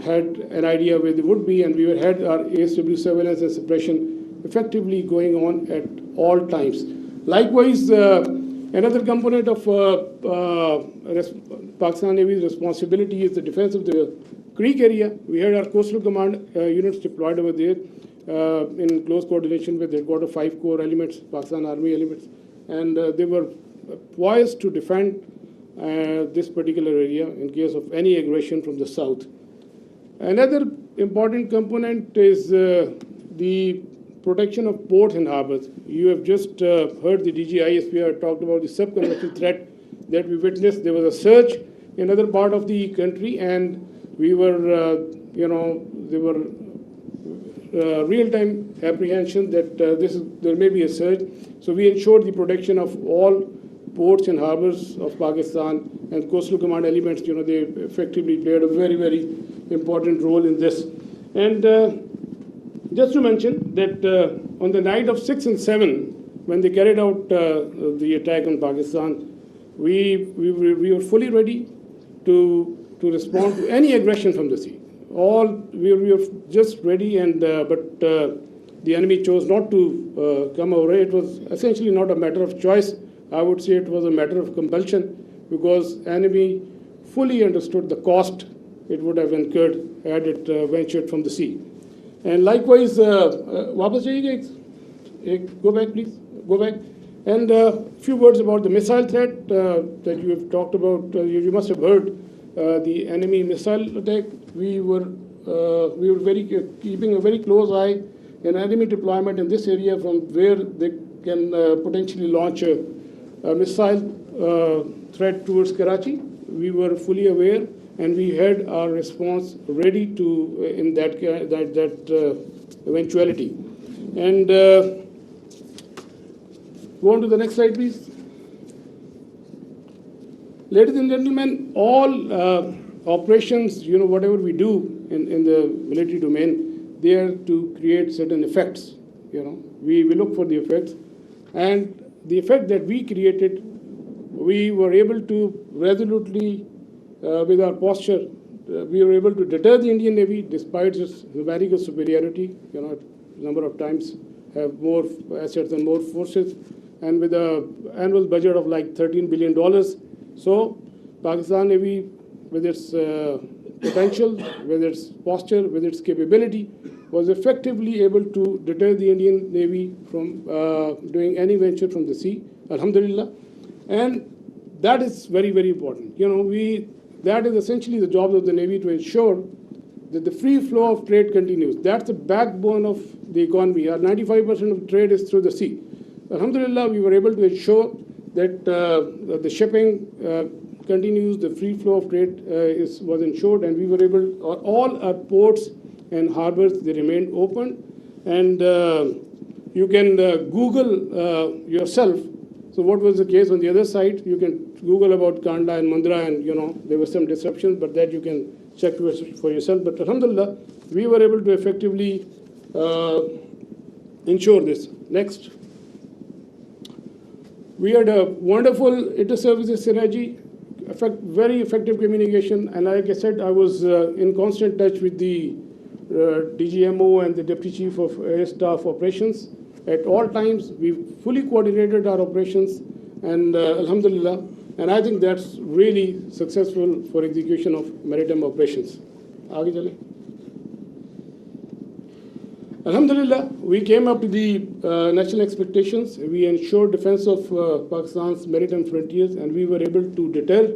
had an idea where they would be, and we had our ASW surveillance and suppression effectively going on at all times. Likewise, another component of Pakistan Navy's responsibility is the defense of the Creek area. We had our coastal command units deployed over there in close coordination with headquarters 5 Corps elements, Pakistan Army elements, and they were poised to defend this particular area in case of any aggression from the south. Another important component is the protection of ports and harbors. You have just heard the DG-ISPR talked about the subconventional threat that we witnessed. There was a surge in other part of the country, and we were, there were real-time apprehension that there may be a surge. So we ensured the protection of all ports and harbors of Pakistan, and coastal command elements, they effectively played a very, very important role in this. And just to mention that on the night of 6 and 7, when they carried out the attack on Pakistan, we were fully ready to respond to any aggression from the sea. We were just ready, and but the enemy chose not to come our way. It was essentially not a matter of choice. I would say it was a matter of compulsion, because enemy fully understood the cost it would have incurred had it ventured from the sea. And likewise, वापस जाइएगा, go back please, go back. And a few words about the missile threat that you have talked about. You must have heard the enemy missile attack. We were keeping a very close eye in enemy deployment in this area, from where they can potentially launch a missile threat towards Karachi. We were fully aware, and we had our response ready to in that eventuality. And go on to the next slide, please. Ladies and gentlemen, all operations, whatever we do in the military domain, they are to create certain effects. We look for the effects, and the effect that we created, we were able to resolutely, with our posture, we were able to deter the Indian Navy despite its numerical superiority. A number of times have more assets and more forces, and with an annual budget of like $13 billion. So Pakistan Navy, with its potential, with its posture, with its capability, was effectively able to deter the Indian Navy from doing any venture from the sea, alhamdulillah. And that is very, very important. That is essentially the job of the Navy, to ensure that the free flow of trade continues. That's the backbone of the economy. Our 95% of trade is through the sea. Alhamdulillah, we were able to ensure that the shipping continues, the free flow of trade was ensured, and we were able, all our ports and harbors, they remained open. And you can Google yourself. So what was the case on the other side? You can Google about Kanda and Mundra, and there were some disruptions, but that you can check for yourself. But alhamdulillah, we were able to effectively ensure this. Next. We had a wonderful inter-services synergy, very effective communication, and like I said, I was in constant touch with the DGMO and the Deputy Chief of Air Staff Operations. At all times, we fully coordinated our operations. and alhamdulillah, and I think that's really successful for execution of maritime operations. Aage chale. Alhamdulillah, we came up to the national expectations. We ensured defense of Pakistan's maritime frontiers, and we were able to deter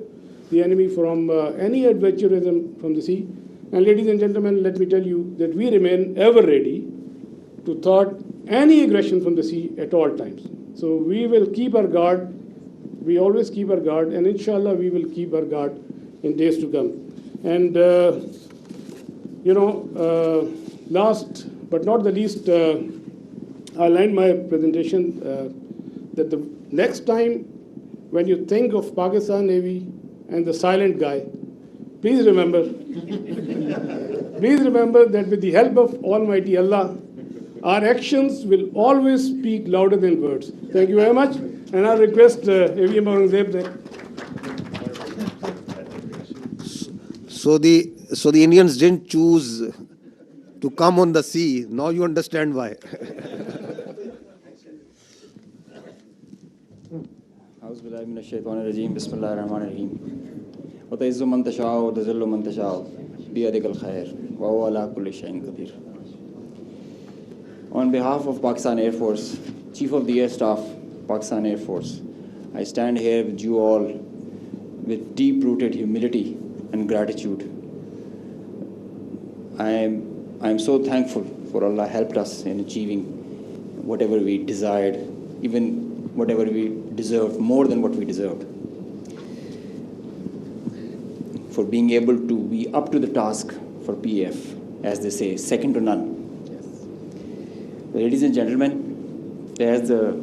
the enemy from any adventurism from the sea. And ladies and gentlemen, let me tell you that we remain ever ready to thwart any aggression from the sea at all times. So we will keep our guard. We always keep our guard, and inshallah we will keep our guard in days to come. And last but not the least, I'll end my presentation that the next time when you think of Pakistan Navy and the silent guy, please remember that with the help of Almighty Allah, our actions will always speak louder than words. Thank you very much, and I request AVM Aurangzeb. So the Indians didn't choose to come on the sea. Now you understand why. أعوذ بالله من الشيطان الرجيم بسم الله الرحمن الرحيم وتعز من تشاء وتذل من تشاء بيدك الخير وهو على كل شيء قدير. On behalf of Pakistan Air Force, Chief of the Air Staff, Pakistan Air Force, I stand here with you all with deep-rooted humility and gratitude. I am so thankful for Allah helped us in achieving whatever we desired, even whatever we deserved, more than what we deserved. For being able to be up to the task for PF, as they say, second to none. Ladies and gentlemen, as the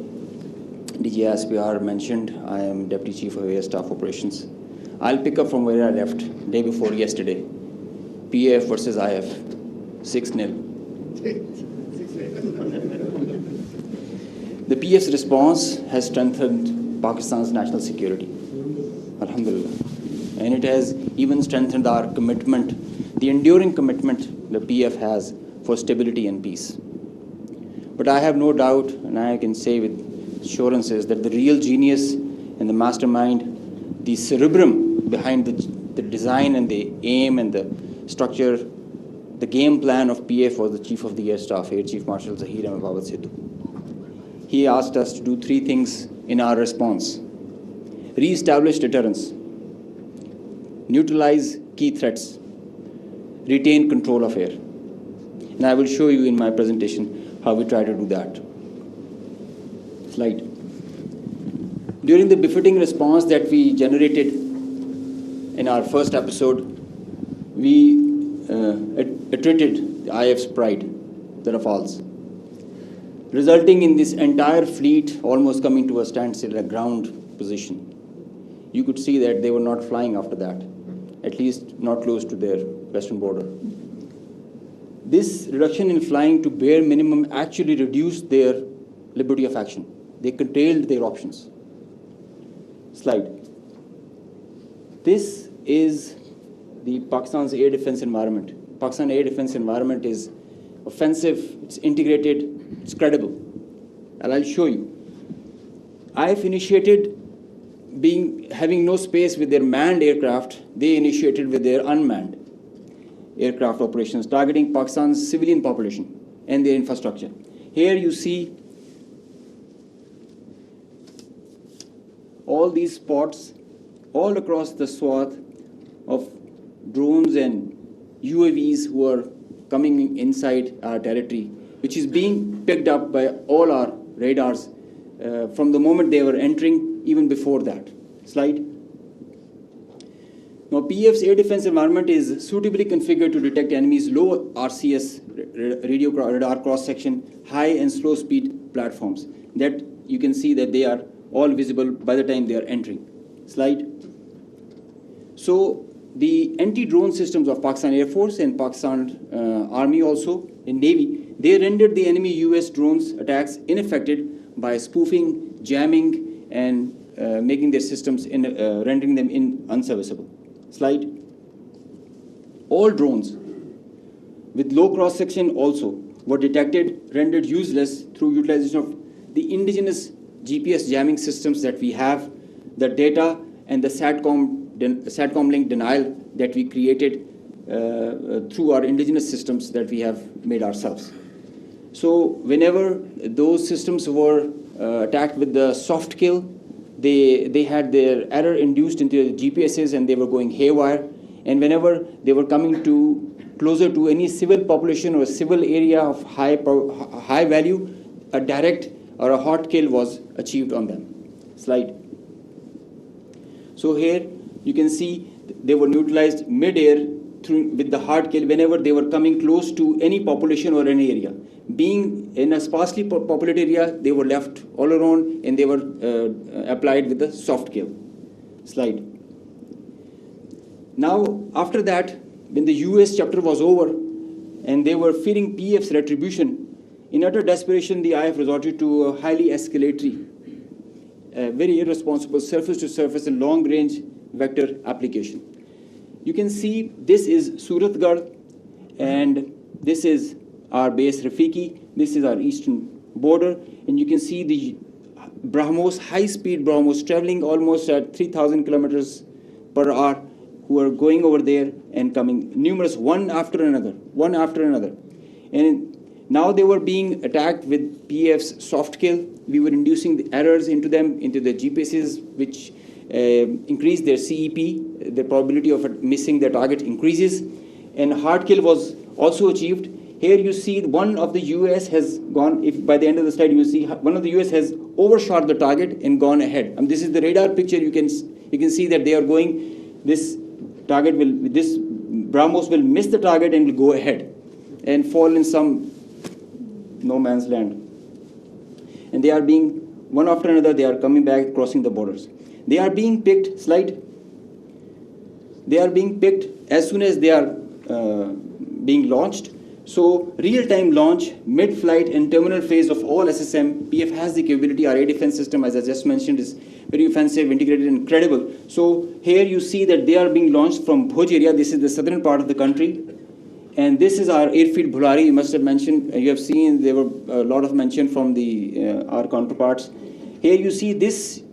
DG-ISPR mentioned, I am Deputy Chief of Air Staff Operations. I'll pick up from where I left day before yesterday. PF versus IF, 6-0. The PF's response has strengthened Pakistan's national security, alhamdulillah. And it has even strengthened our commitment, the enduring commitment the PF has for stability and peace. But I have no doubt, and I can say with assurances, that the real genius and the mastermind, the cerebrum behind the design and the aim and the structure, the game plan of PF was the Chief of the Air Staff, Air Chief Marshal Zahir Ahmed Sidhu. He asked us to do 3 things in our response: re-establish deterrence, neutralize key threats, retain control of air. And I will show you in my presentation how we try to do that. Slide. During the befitting response that we generated in our first episode, we attrited the IF's pride, the Rafales, resulting in this entire fleet almost coming to a standstill, a ground position. You could see that they were not flying after that, at least not close to their western border. This reduction in flying to bare minimum actually reduced their liberty of action. They curtailed their options. Slide. This is the Pakistan's air defense environment. Pakistan air defense environment is offensive, it's integrated, it's credible. And I'll show you. IF initiated having no space with their manned aircraft, they initiated with their unmanned aircraft operations, targeting Pakistan's civilian population and their infrastructure. Here you see all these spots all across the swath of drones and UAVs who are coming inside our territory, which is being picked up by all our radars from the moment they were entering, even before that. Slide. Now, PF's air defense environment is suitably configured to detect enemies' low RCS radio radar cross-section, high and slow speed platforms. That you can see that they are all visible by the time they are entering. Slide. So the anti-drone systems of Pakistan Air Force and Pakistan Army also, in Navy, they rendered the enemy US drones attacks ineffective by spoofing, jamming, and making their systems, rendering them unserviceable. Slide. All drones with low cross-section also were detected, rendered useless through utilization of the indigenous GPS jamming systems that we have, the data and the SATCOM link denial that we created through our indigenous systems that we have made ourselves. So whenever those systems were attacked with the soft kill, they had their error induced into the GPSs and they were going haywire. And whenever they were coming closer to any civil population or a civil area of high value, a direct or a hot kill was achieved on them. Slide. So here you can see they were neutralized mid-air with the hard kill whenever they were coming close to any population or any area. Being in a sparsely populated area, they were left all around and they were applied with the soft kill. Slide. Now, after that, when the US chapter was over and they were fearing PF's retribution, in utter desperation, the IF resorted to a highly escalatory, very irresponsible surface-to-surface and long-range vector application. You can see this is Suratgarh and this is our base Rafiki. This is our eastern border, and you can see the BrahMos, high-speed BrahMos traveling almost at 3,000 kilometers per hour, who are going over there and coming, numerous, one after another. And now they were being attacked with PF's soft kill. We were inducing the errors into them, into the GPSs, which increased their CEP. The probability of missing their target increases. And hard kill was also achieved. Here you see one of the US has gone, if by the end of the slide you see one of the US has overshot the target and gone ahead. This is the radar picture. You can see that they are going, this BrahMos will miss the target and will go ahead and fall in some no man's land. And they are being, one after another, they are coming back, crossing the borders. They are being picked, slide. They are being picked as soon as they are being launched. So real-time launch, mid-flight and terminal phase of all SSM, PF has the capability. Our air defense system, as I just mentioned, is very offensive, integrated, and credible. So here you see that they are being launched from Bhuj area. This is the southern part of the country. And this is our airfield Bhulari. You must have mentioned, you have seen there were a lot of mention from our counterparts. Here you see this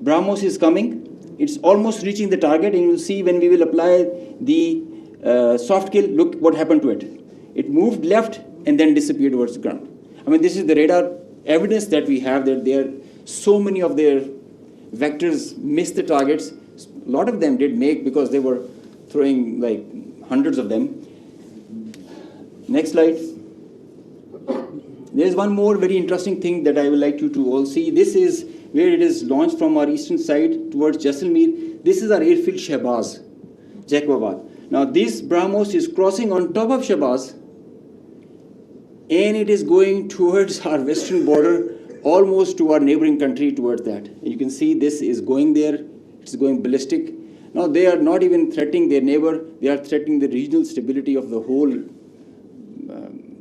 BrahMos is coming. It's almost reaching the target, and you'll see when we will apply the soft kill, look what happened to it. It moved left and then disappeared towards the ground. This is the radar evidence that we have that there so many of their vectors missed the targets. A lot of them did make because they were throwing like hundreds of them. Next slide. There's one more very interesting thing that I would like you to all see. This is where it is launched from our eastern side towards Jaisalmer. This is our airfield Shahbaz, Jacobabad. Now this BrahMos is crossing on top of Shahbaz and it is going towards our western border, almost to our neighboring country, towards that. You can see this is going there, it's going ballistic. Now they are not even threatening their neighbor, they are threatening the regional stability of the whole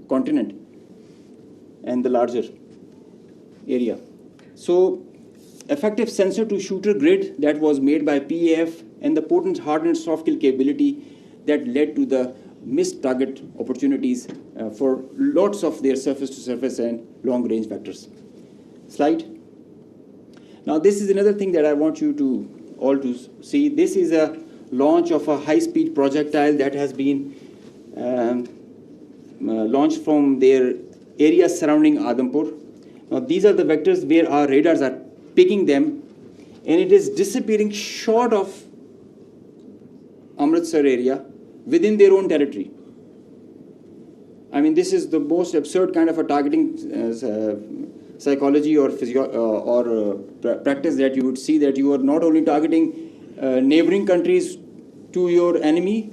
continent and the larger area. So effective sensor to shooter grid that was made by PAF and the potent hardened soft kill capability that led to the missed target opportunities for lots of their surface-to-surface and long-range vectors. Slide. Now this is another thing that I want you to all to see. This is a launch of a high-speed projectile that has been launched from their area surrounding Adampur. Now these are the vectors where our radars are picking them, and it is disappearing short of Amritsar area within their own territory. This is the most absurd kind of a targeting psychology or practice that you would see, that you are not only targeting neighboring countries to your enemy,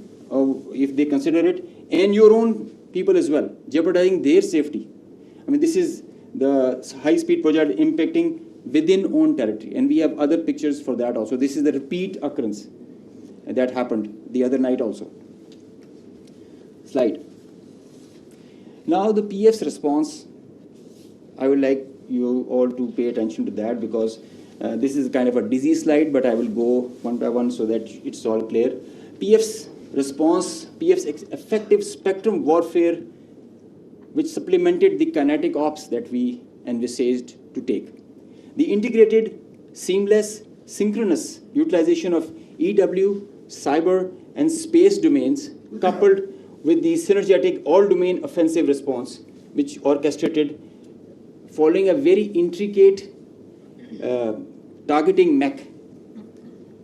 if they consider it, and your own people as well, jeopardizing their safety. This is the high-speed project impacting within own territory, and we have other pictures for that also. This is the repeat occurrence that happened the other night also. Slide. Now the PF's response, I would like you all to pay attention to that, because this is kind of a dizzy slide, but I will go one by one so that it's all clear. PF's response, PF's effective spectrum warfare, which supplemented the kinetic ops that we envisaged to take. The integrated, seamless, synchronous utilization of EW, cyber, and space domains, coupled with the synergetic all-domain offensive response, which orchestrated following a very intricate targeting mech,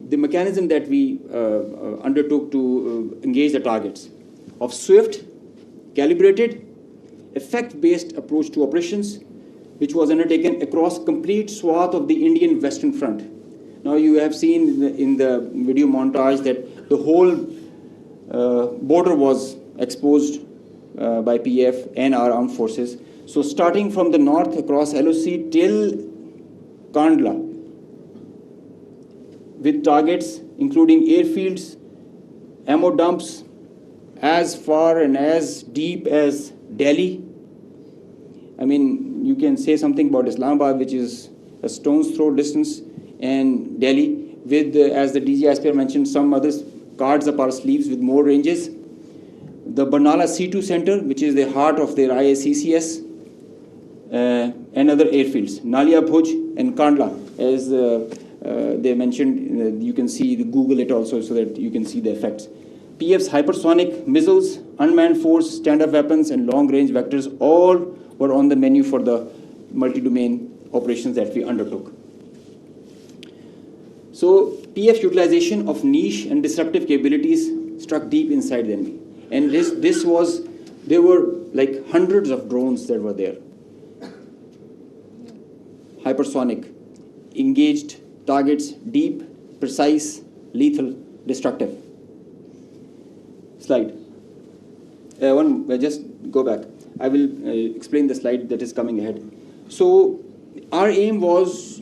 the mechanism that we undertook to engage the targets of swift, calibrated, effect-based approach to operations, which was undertaken across complete swath of the Indian Western Front. Now you have seen in the video montage that the whole border was exposed by PF and our armed forces. So starting from the north across LOC till Kandla, with targets including airfields, ammo dumps, as far and as deep as Delhi. I mean, you can say something about Islamabad, which is a stone's throw distance, and Delhi, with, as the DG-ISPR mentioned, some other cards up our sleeves with more ranges. The Barnala C2 Center, which is the heart of their IACCS, and other airfields, Nalia Bhuj and Kandla, as they mentioned. You can see, Google it also so that you can see the effects. PF's hypersonic missiles, unmanned force, stand-up weapons, and long-range vectors all were on the menu for the multi-domain operations that we undertook. So PF's utilization of niche and disruptive capabilities struck deep inside the enemy. And there were like hundreds of drones that were there. Hypersonic, engaged targets, deep, precise, lethal, destructive. Slide. Just go back. I will explain the slide that is coming ahead. So our aim was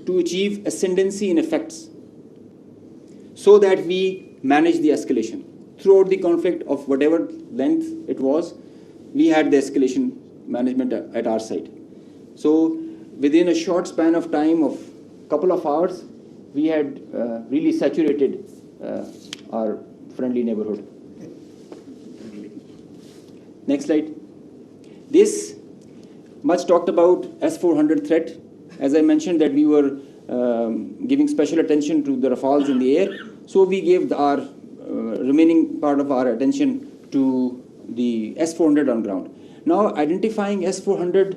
to achieve ascendancy in effects so that we manage the escalation. Throughout the conflict of whatever length it was, we had the escalation management at our side. So within a short span of time of a couple of hours, we had really saturated our friendly neighborhood. Next slide. This much talked about S-400 threat. As I mentioned that we were giving special attention to the Rafales in the air, so we gave our remaining part of our attention to the S-400 on ground. Now identifying S-400,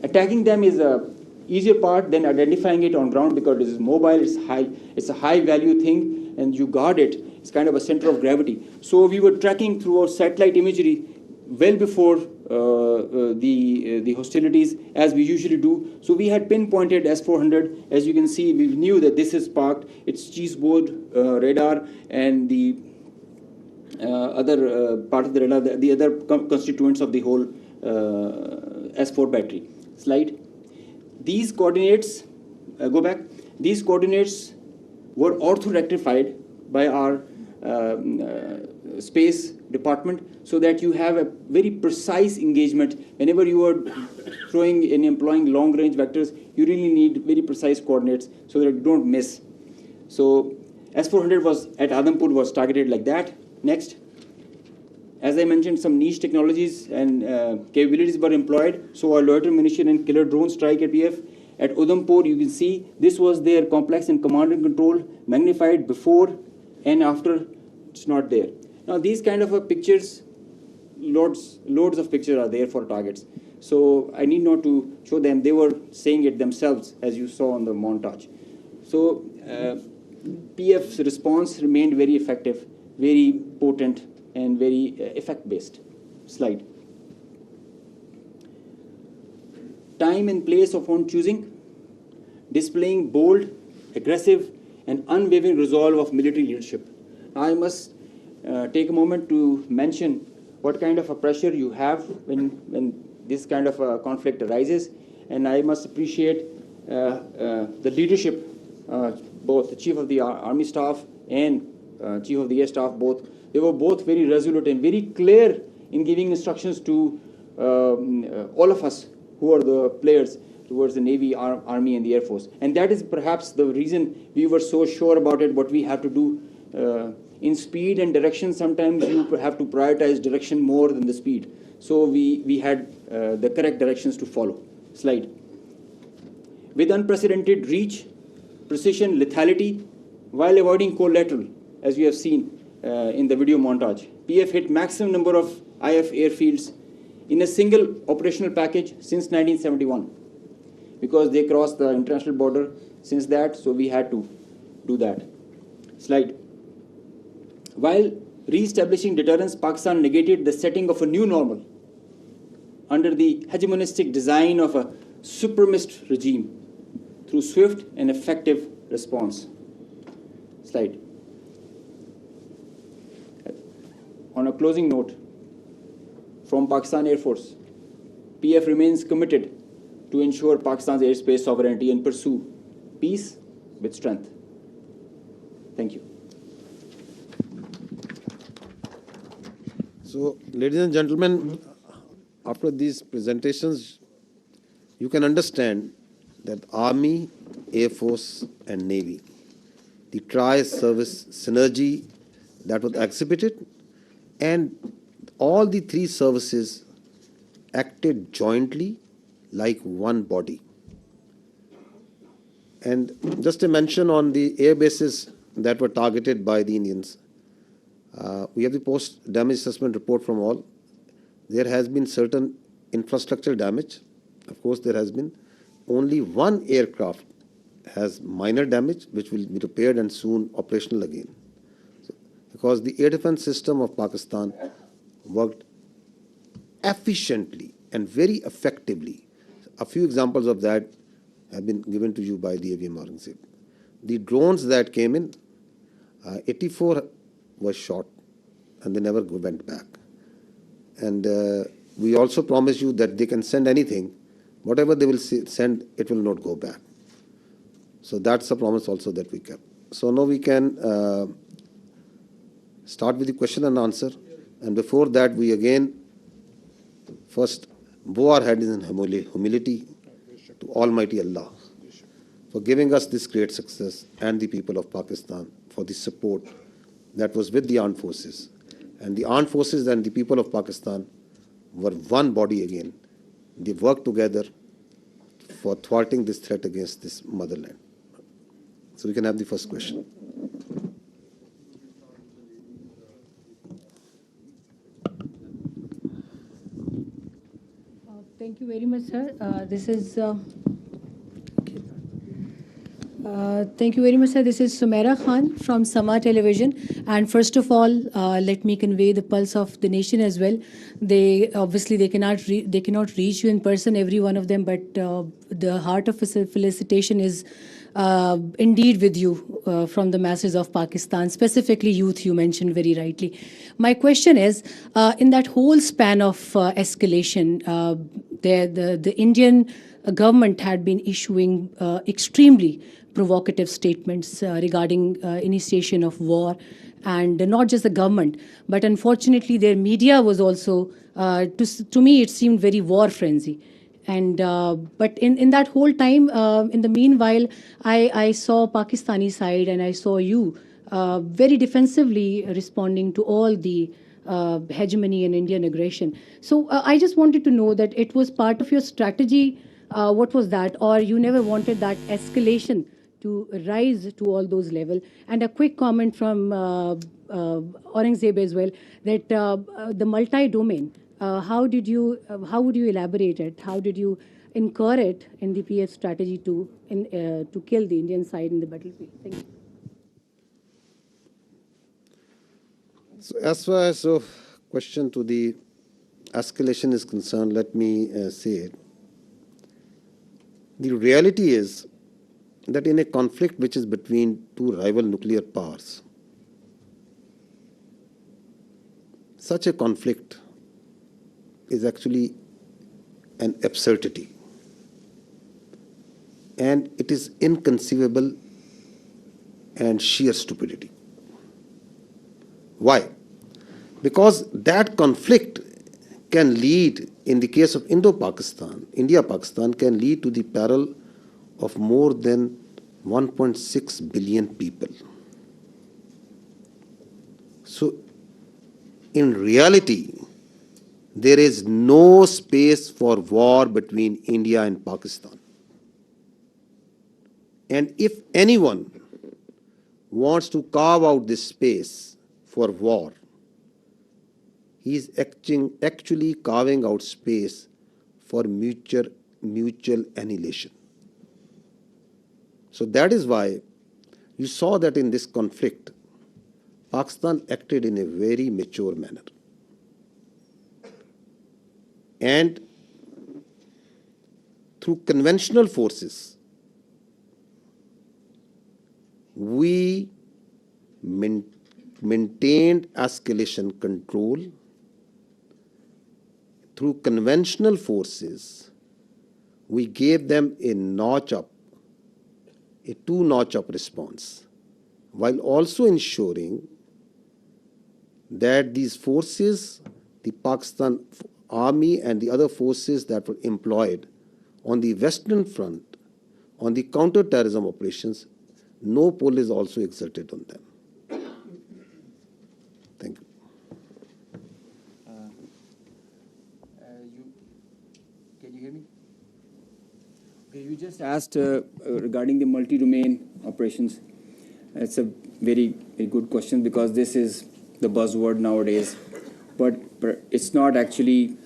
attacking them is a easier part than identifying it on ground because it is mobile, it's a high value thing, and you guard it. It's kind of a center of gravity. So we were tracking through our satellite imagery well before the hostilities, as we usually do. So we had pinpointed S-400. As you can see, we knew that this is parked. It's cheeseboard radar and the other part of the radar, the other constituents of the whole S4 battery. Slide. These coordinates, go back. These coordinates were ortho-rectified by our space department so that you have a very precise engagement. Whenever you are throwing and employing long-range vectors, you really need very precise coordinates so that you don't miss. So S-400 was at Adhampur was targeted like that. Next. As I mentioned, some niche technologies and capabilities were employed. So our loiter munition and killer drone strike at PF. At Udhampur, you can see this was their complex and command and control, magnified before and after. It's not there. Now these kind of pictures, loads of pictures are there for targets. So I need not to show them. They were saying it themselves, as you saw on the montage. So PF's response remained very effective, very potent, and very effect-based. Slide. Time and place of own choosing, displaying bold, aggressive, and unwavering resolve of military leadership. I must take a moment to mention what kind of a pressure you have when this kind of a conflict arises, and I must appreciate the leadership, both the Chief of the Army Staff and Chief of the Air Staff, both. They were both very resolute and very clear in giving instructions to all of us who are the players towards the Navy, Army, and the Air Force. And that is perhaps the reason we were so sure about it, what we have to do. In speed and direction, sometimes you have to prioritize direction more than the speed. So we had the correct directions to follow. Slide. with unprecedented reach, precision, lethality, while avoiding collateral, as we have seen in the video montage. PF hit maximum number of IF airfields in a single operational package since 1971, because they crossed the international border since that, so we had to do that. Slide. While re-establishing deterrence, Pakistan negated the setting of a new normal under the hegemonistic design of a supremacist regime through swift and effective response. Slide. On a closing note, from Pakistan Air Force, PF remains committed to ensure Pakistan's airspace sovereignty and pursue peace with strength. Thank you. So, ladies and gentlemen, after these presentations, you can understand that Army, Air Force, and Navy, the tri-service synergy that was exhibited, and all the three services acted jointly like one body. And just a mention on the air bases that were targeted by the Indians. We have the post-damage assessment report from all. There has been certain infrastructure damage. Of course, there has been. Only one aircraft has minor damage, which will be repaired and soon operational again. So, because the air defense system of Pakistan worked efficiently and very effectively. A few examples of that have been given to you by the AVM organization. The drones that came in, 84 were shot and they never went back. And we also promise you that they can send anything. Whatever they will send, it will not go back. So that's a promise also that we kept. So now we can start with the question and answer. And before that, we again first bow our heads in humility to Almighty Allah for giving us this great success, and the people of Pakistan for the support that was with the armed forces. And the armed forces and the people of Pakistan were one body again. They worked together for thwarting this threat against this motherland. So we can have the first question. Thank you very much, sir. Thank you very much, sir. This is Sumaira Khan from Sama Television. And first of all, let me convey the pulse of the nation as well. They cannot reach you in person, every one of them, but the heart of felicitation is indeed with you from the masses of Pakistan, specifically youth, you mentioned very rightly. My question is, in that whole span of escalation, the Indian government had been issuing extremely provocative statements regarding initiation of war, and not just the government, but unfortunately their media was also, to me it seemed very war frenzy. And but in that whole time, in the meanwhile, I saw Pakistani side and I saw you very defensively responding to all the hegemony and Indian aggression. So I just wanted to know that it was part of your strategy. What was that? Or you never wanted that escalation to rise to all those levels? And a quick comment from Aurangzeb as well, that the multi-domain, how would you elaborate it? How did you incur it in the PF strategy to kill the Indian side in the battlefield? Thank you. So as far as the question to the escalation is concerned, let me say it. The reality is that in a conflict which is between two rival nuclear powers, such a conflict is actually an absurdity. And it is inconceivable and sheer stupidity. Why? Because that conflict can lead, in the case of Indo-Pakistan, India-Pakistan, can lead to the peril of more than 1.6 billion people. So, in reality, there is no space for war between India and Pakistan. And if anyone wants to carve out this space for war, he is actually carving out space for mutual annihilation. So that is why you saw that in this conflict, Pakistan acted in a very mature manner. And through conventional forces, we maintained escalation control. Through conventional forces, we gave them a two-notch up response, while also ensuring that these forces, the Pakistan Army and the other forces that were employed on the Western Front, on the counter-terrorism operations, no pull is also exerted on them. Thank you. Can you hear me? Okay, you just asked regarding the multi-domain operations. It's a very, very good question because this is the buzzword nowadays. But it's not actually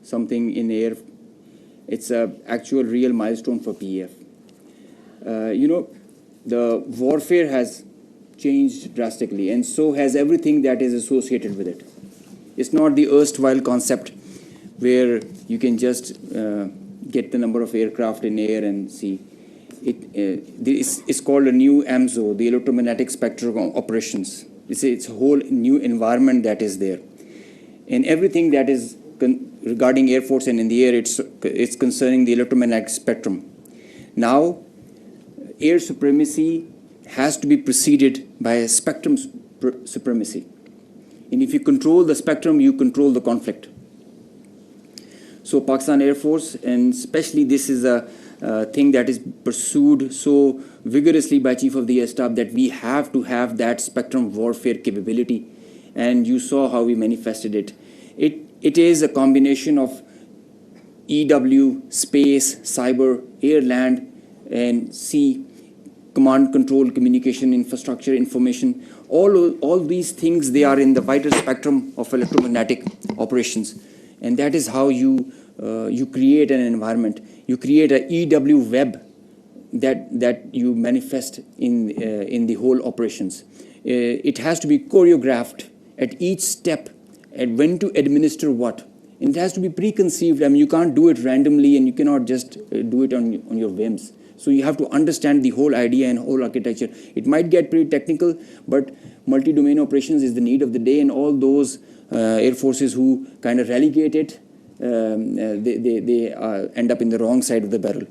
something in the air. It's an actual real milestone for PEF. The warfare has changed drastically, and so has everything that is associated with it. It's not the erstwhile concept where you can just get the number of aircraft in air and see. It's called a new AMSO, the electromagnetic spectrum operations. It's a whole new environment that is there. And everything that is regarding Air Force and in the air, it's concerning the electromagnetic spectrum. Now, air supremacy has to be preceded by a spectrum supremacy. And if you control the spectrum, you control the conflict. So Pakistan Air Force, and especially this is a thing that is pursued so vigorously by Chief of the Air Staff, that we have to have that spectrum warfare capability. And you saw how we manifested it. It is a combination of EW, space, cyber, air, land, and sea, command, control, communication, infrastructure, information. All these things, they are in the wider spectrum of electromagnetic operations. And that is how you create an environment. You create a EW web that you manifest in the whole operations. It has to be choreographed at each step, and when to administer what. And it has to be preconceived. I mean, you can't do it randomly, and you cannot just do it on your whims. So you have to understand the whole idea and whole architecture. It might get pretty technical, but multi-domain operations is the need of the day, and all those air forces who kind of relegate it, they end up in the wrong side of the barrel.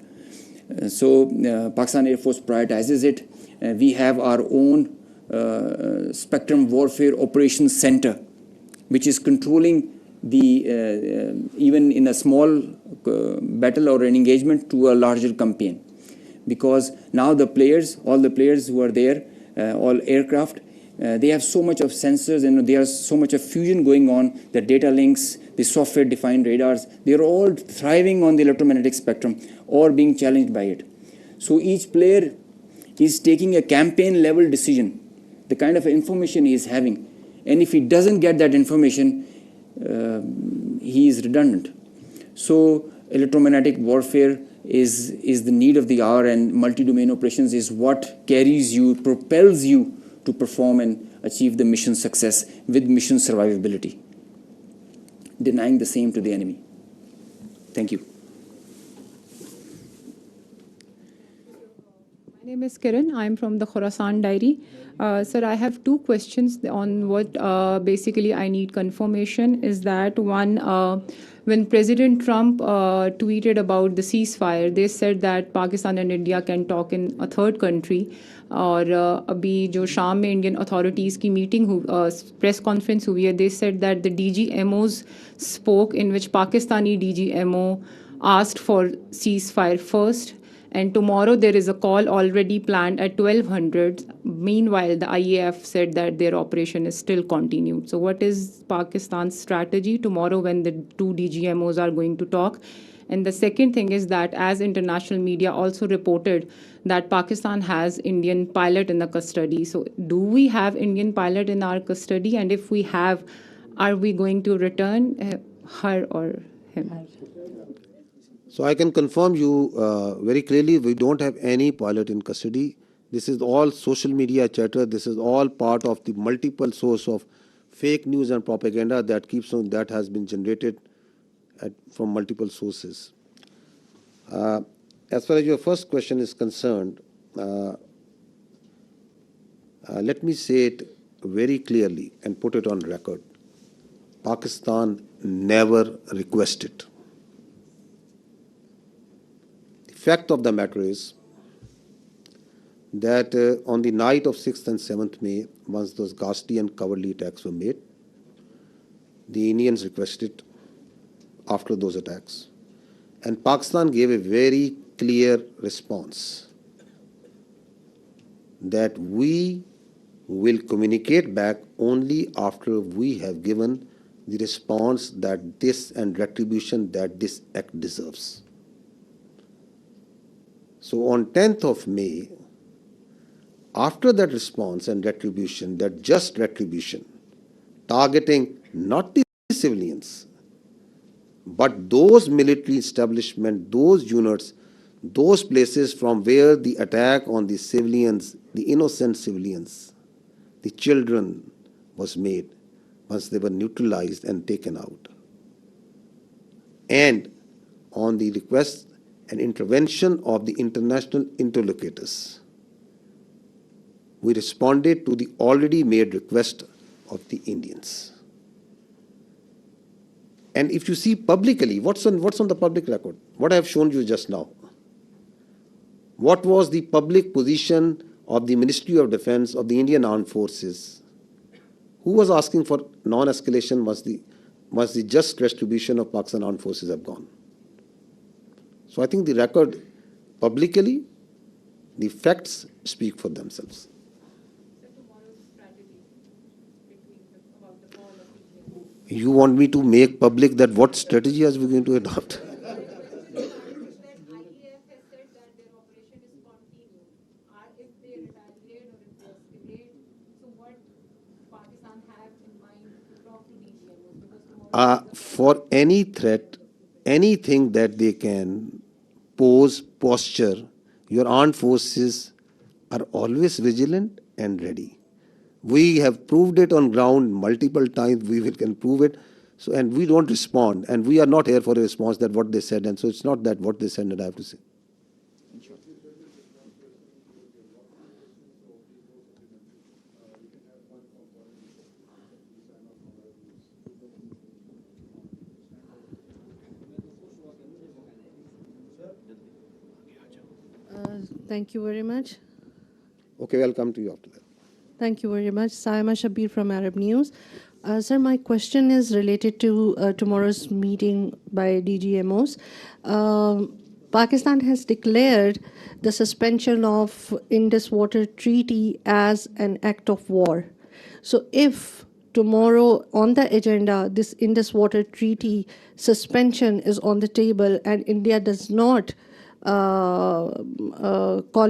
So Pakistan Air Force prioritizes it. We have our own Spectrum Warfare Operations Center, which is controlling the even in a small battle or an engagement to a larger campaign. Because now all the players who are there, all aircraft, they have so much of sensors and there's so much of fusion going on, the data links, the software-defined radars, they're all thriving on the electromagnetic spectrum or being challenged by it. So each player is taking a campaign-level decision, the kind of information he is having. And if he doesn't get that information, he is redundant. So electromagnetic warfare is the need of the hour, and multi-domain operations is what carries you, propels you to perform and achieve the mission success with mission survivability, denying the same to the enemy. Thank you. My name is Kiran. I'm from the Khorasan Diary. Sir, I have two questions on what basically I need confirmation. Is that one, when President Trump tweeted about the ceasefire, they said that Pakistan and India can talk in a third country. और अभी जो शाम में Indian authorities की meeting press conference हुई है, they said that the DG-MOs spoke in which Pakistani DG-MO asked for ceasefire first, and tomorrow there is a call already planned at 1200. Meanwhile, the IAF said that their operation is still continued. So what is Pakistan's strategy tomorrow when the two DG-MOs are going to talk? And the second thing is that as international media also reported that Pakistan has Indian pilot in the custody. So do we have Indian pilot in our custody? And if we have, are we going to return her or him? So I can confirm you very clearly, we don't have any pilot in custody. This is all social media chatter. This is all part of the multiple source of fake news and propaganda that keeps on, that has been generated from multiple sources. As far as your first question is concerned, let me say it very clearly and put it on record. Pakistan never requested. The fact of the matter is that on the night of 6th and 7th May, once those ghastly and cowardly attacks were made, the Indians requested after those attacks. And Pakistan gave a very clear response that we will communicate back only after we have given the response that this and retribution that this act deserves. So on 10th of May, after that response and retribution, that just retribution, targeting not the civilians, but those military establishments, those units, those places from where the attack on the civilians, the innocent civilians, the children was made, once they were neutralized and taken out. And on the request and intervention of the international interlocutors, we responded to the already made request of the Indians. And if you see publicly, what's on the public record? What I have shown you just now. What was the public position of the Ministry of Defense of the Indian Armed Forces? Who was asking for non-escalation once the just retribution of Pakistan Armed Forces have gone? So I think the record publicly, the facts speak for themselves. You want me to make public that what strategy are we going to adopt? For any threat, anything that they can pose, posture, your armed forces are always vigilant and ready. We have proved it on ground multiple times. We can prove it. So, and we don't respond. And we are not here for a response that what they said. And so it's not that what they said that I have to say. Thank you very much. Okay, we'll come to you after that. Thank you very much. Saima Shabir from Arab News. Sir, my question is related to tomorrow's meeting by DGMOs. Pakistan has declared the suspension of Indus Water Treaty as an act of war. So if tomorrow on the agenda, this Indus Water Treaty suspension is on the table and India does not call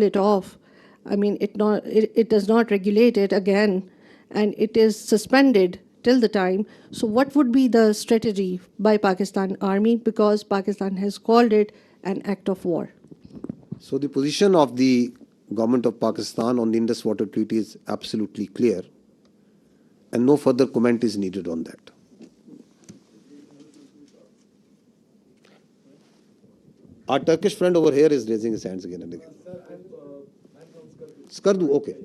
it off, I mean, it does not regulate it again, and it is suspended till the time. So what would be the strategy by Pakistan Army, because Pakistan has called it an act of war? So the position of the government of Pakistan on the Indus Water Treaty is absolutely clear, and no further comment is needed on that. Our Turkish friend over here is raising his hands again and again. Skardu, okay.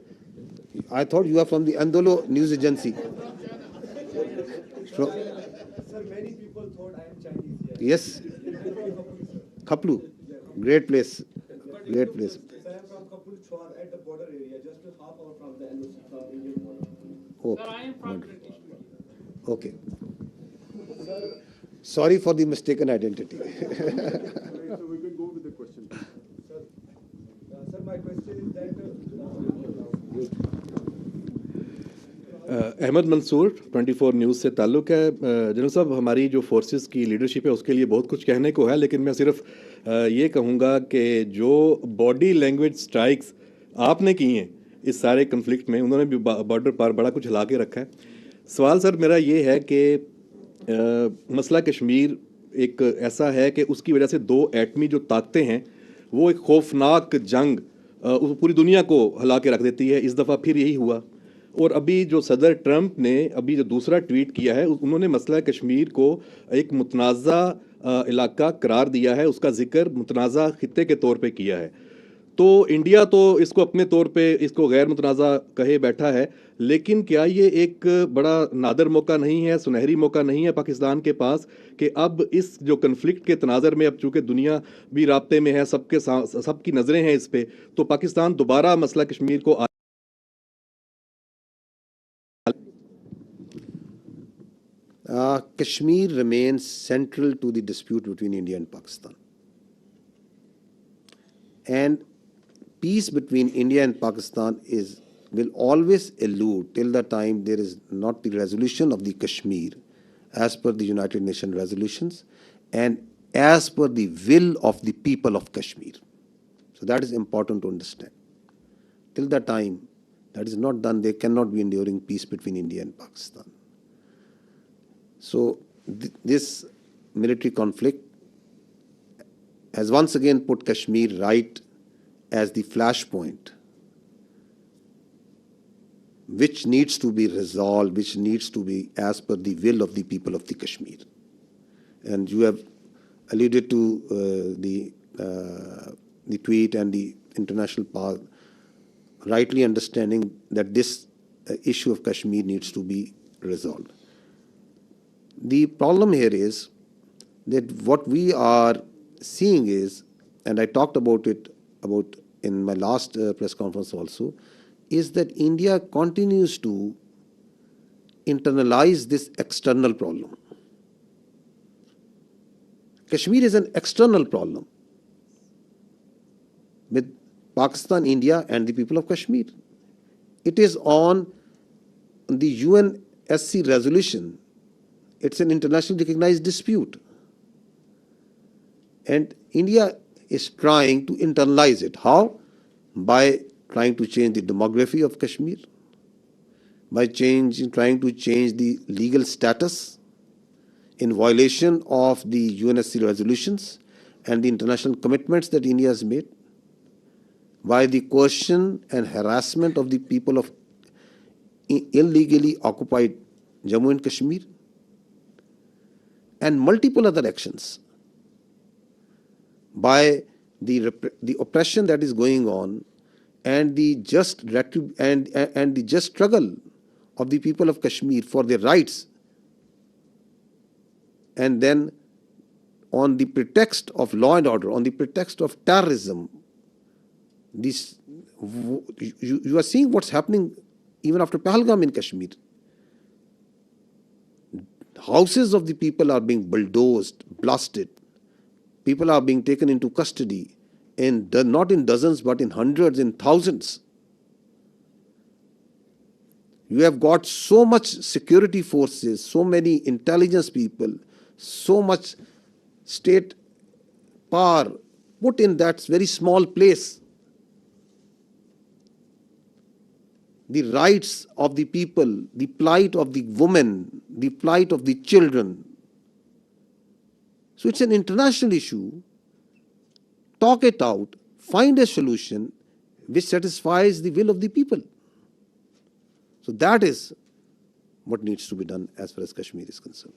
I thought you are from the Andolo news agency. Sir, many people thought I am Chinese. Yes. Khaplu, great place. Great place. Sir, I am from Khaplu Chwar at the border area, just a half hour from the Indian border. Okay. Sir, I am from British. Okay. Sorry for the mistaken identity. So we can go with the question. Sir, my question is that Ahmad Mansoor 24 news से ताल्लुक़ है। General साहब, हमारी जो forces की leadership है उसके लिए बहुत कुछ कहने को है, लेकिन मैं सिर्फ ये कहूँगा कि जो बॉडी लैंग्वेज स्ट्राइक्स आपने की हैं इस सारे कन्फ्लिक्ट में, उन्होंने भी बॉर्डर पर बड़ा कुछ हिला के रखा है। सवाल सर मेरा ये है कि मसला कश्मीर एक ऐसा है कि उसकी वजह से दो एटमी जो ताकतें हैं वो एक खौफनाक जंग पूरी दुनिया को हिला के रख देती है। इस दफ़ा फिर यही हुआ। और अभी जो सदर ट्रंप ने अभी जो दूसरा ट्वीट किया है, उन्होंने मसला कश्मीर को एक मुतनाज़ा इलाका करार दिया है, उसका जिक्र मुतनाज़ा खित्ते के तौर पे किया है। तो इंडिया तो इसको अपने तौर पे इसको गैर मुतनाज़ा कहे बैठा है, लेकिन क्या ये एक बड़ा नादर मौका नहीं है, सुनहरी मौका नहीं है पाकिस्तान के पास कि अब इस जो कन्फ्लिक्ट के तनाज़र में, अब चूँकि दुनिया भी राब्ते में है, सबकी नज़रें हैं इस पर, तो पाकिस्तान दोबारा मसला कश्मीर को Kashmir remains central to the dispute between India and Pakistan. And peace between India and Pakistan will always elude till the time there is not the resolution of the Kashmir as per the United Nations resolutions and as per the will of the people of Kashmir. So that is important to understand. Till the time that is not done, there cannot be enduring peace between India and Pakistan. So this military conflict has once again put Kashmir right as the flashpoint, which needs to be resolved, which needs to be as per the will of the people of the Kashmir. And you have alluded to the tweet and the international power, rightly understanding that this issue of Kashmir needs to be resolved. The problem here is that what we are seeing is, and I talked about it in my last press conference also, is that India continues to internalize this external problem. Kashmir is an external problem with Pakistan, India, and the people of Kashmir. It is on the UNSC resolution. It's an internationally recognized dispute. And India is trying to internalize it. How? By trying to change the demography of Kashmir, by trying to change the legal status in violation of the UNSC resolutions and the international commitments that India has made, by the coercion and harassment of the people of illegally occupied Jammu and Kashmir, and multiple other actions, by the oppression that is going on and the just struggle of the people of Kashmir for their rights, and then on the pretext of law and order, on the pretext of terrorism, you are seeing what's happening even after Pahalgam in Kashmir. Houses of the people are being bulldozed, blasted. People are being taken into custody, not in dozens, but in hundreds, in thousands. You have got so much security forces, so many intelligence people, so much state power put in that very small place. The rights of the people, the plight of the women, the plight of the children. So it's an international issue. Talk it out, find a solution which satisfies the will of the people. So that is what needs to be done as far as Kashmir is concerned.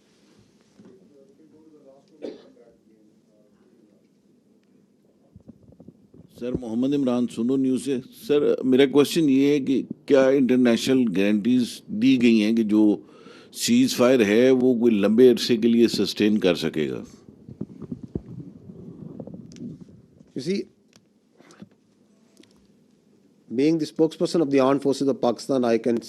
Sir, Mohammad Imran Suno news से। Sir, मेरा question ये है कि क्या international guarantees दी गई हैं कि जो सीज फायर है वो कोई लंबे अरसे के लिए सस्टेन कर सकेगा? You see, being the spokesperson of the armed forces of Pakistan, I can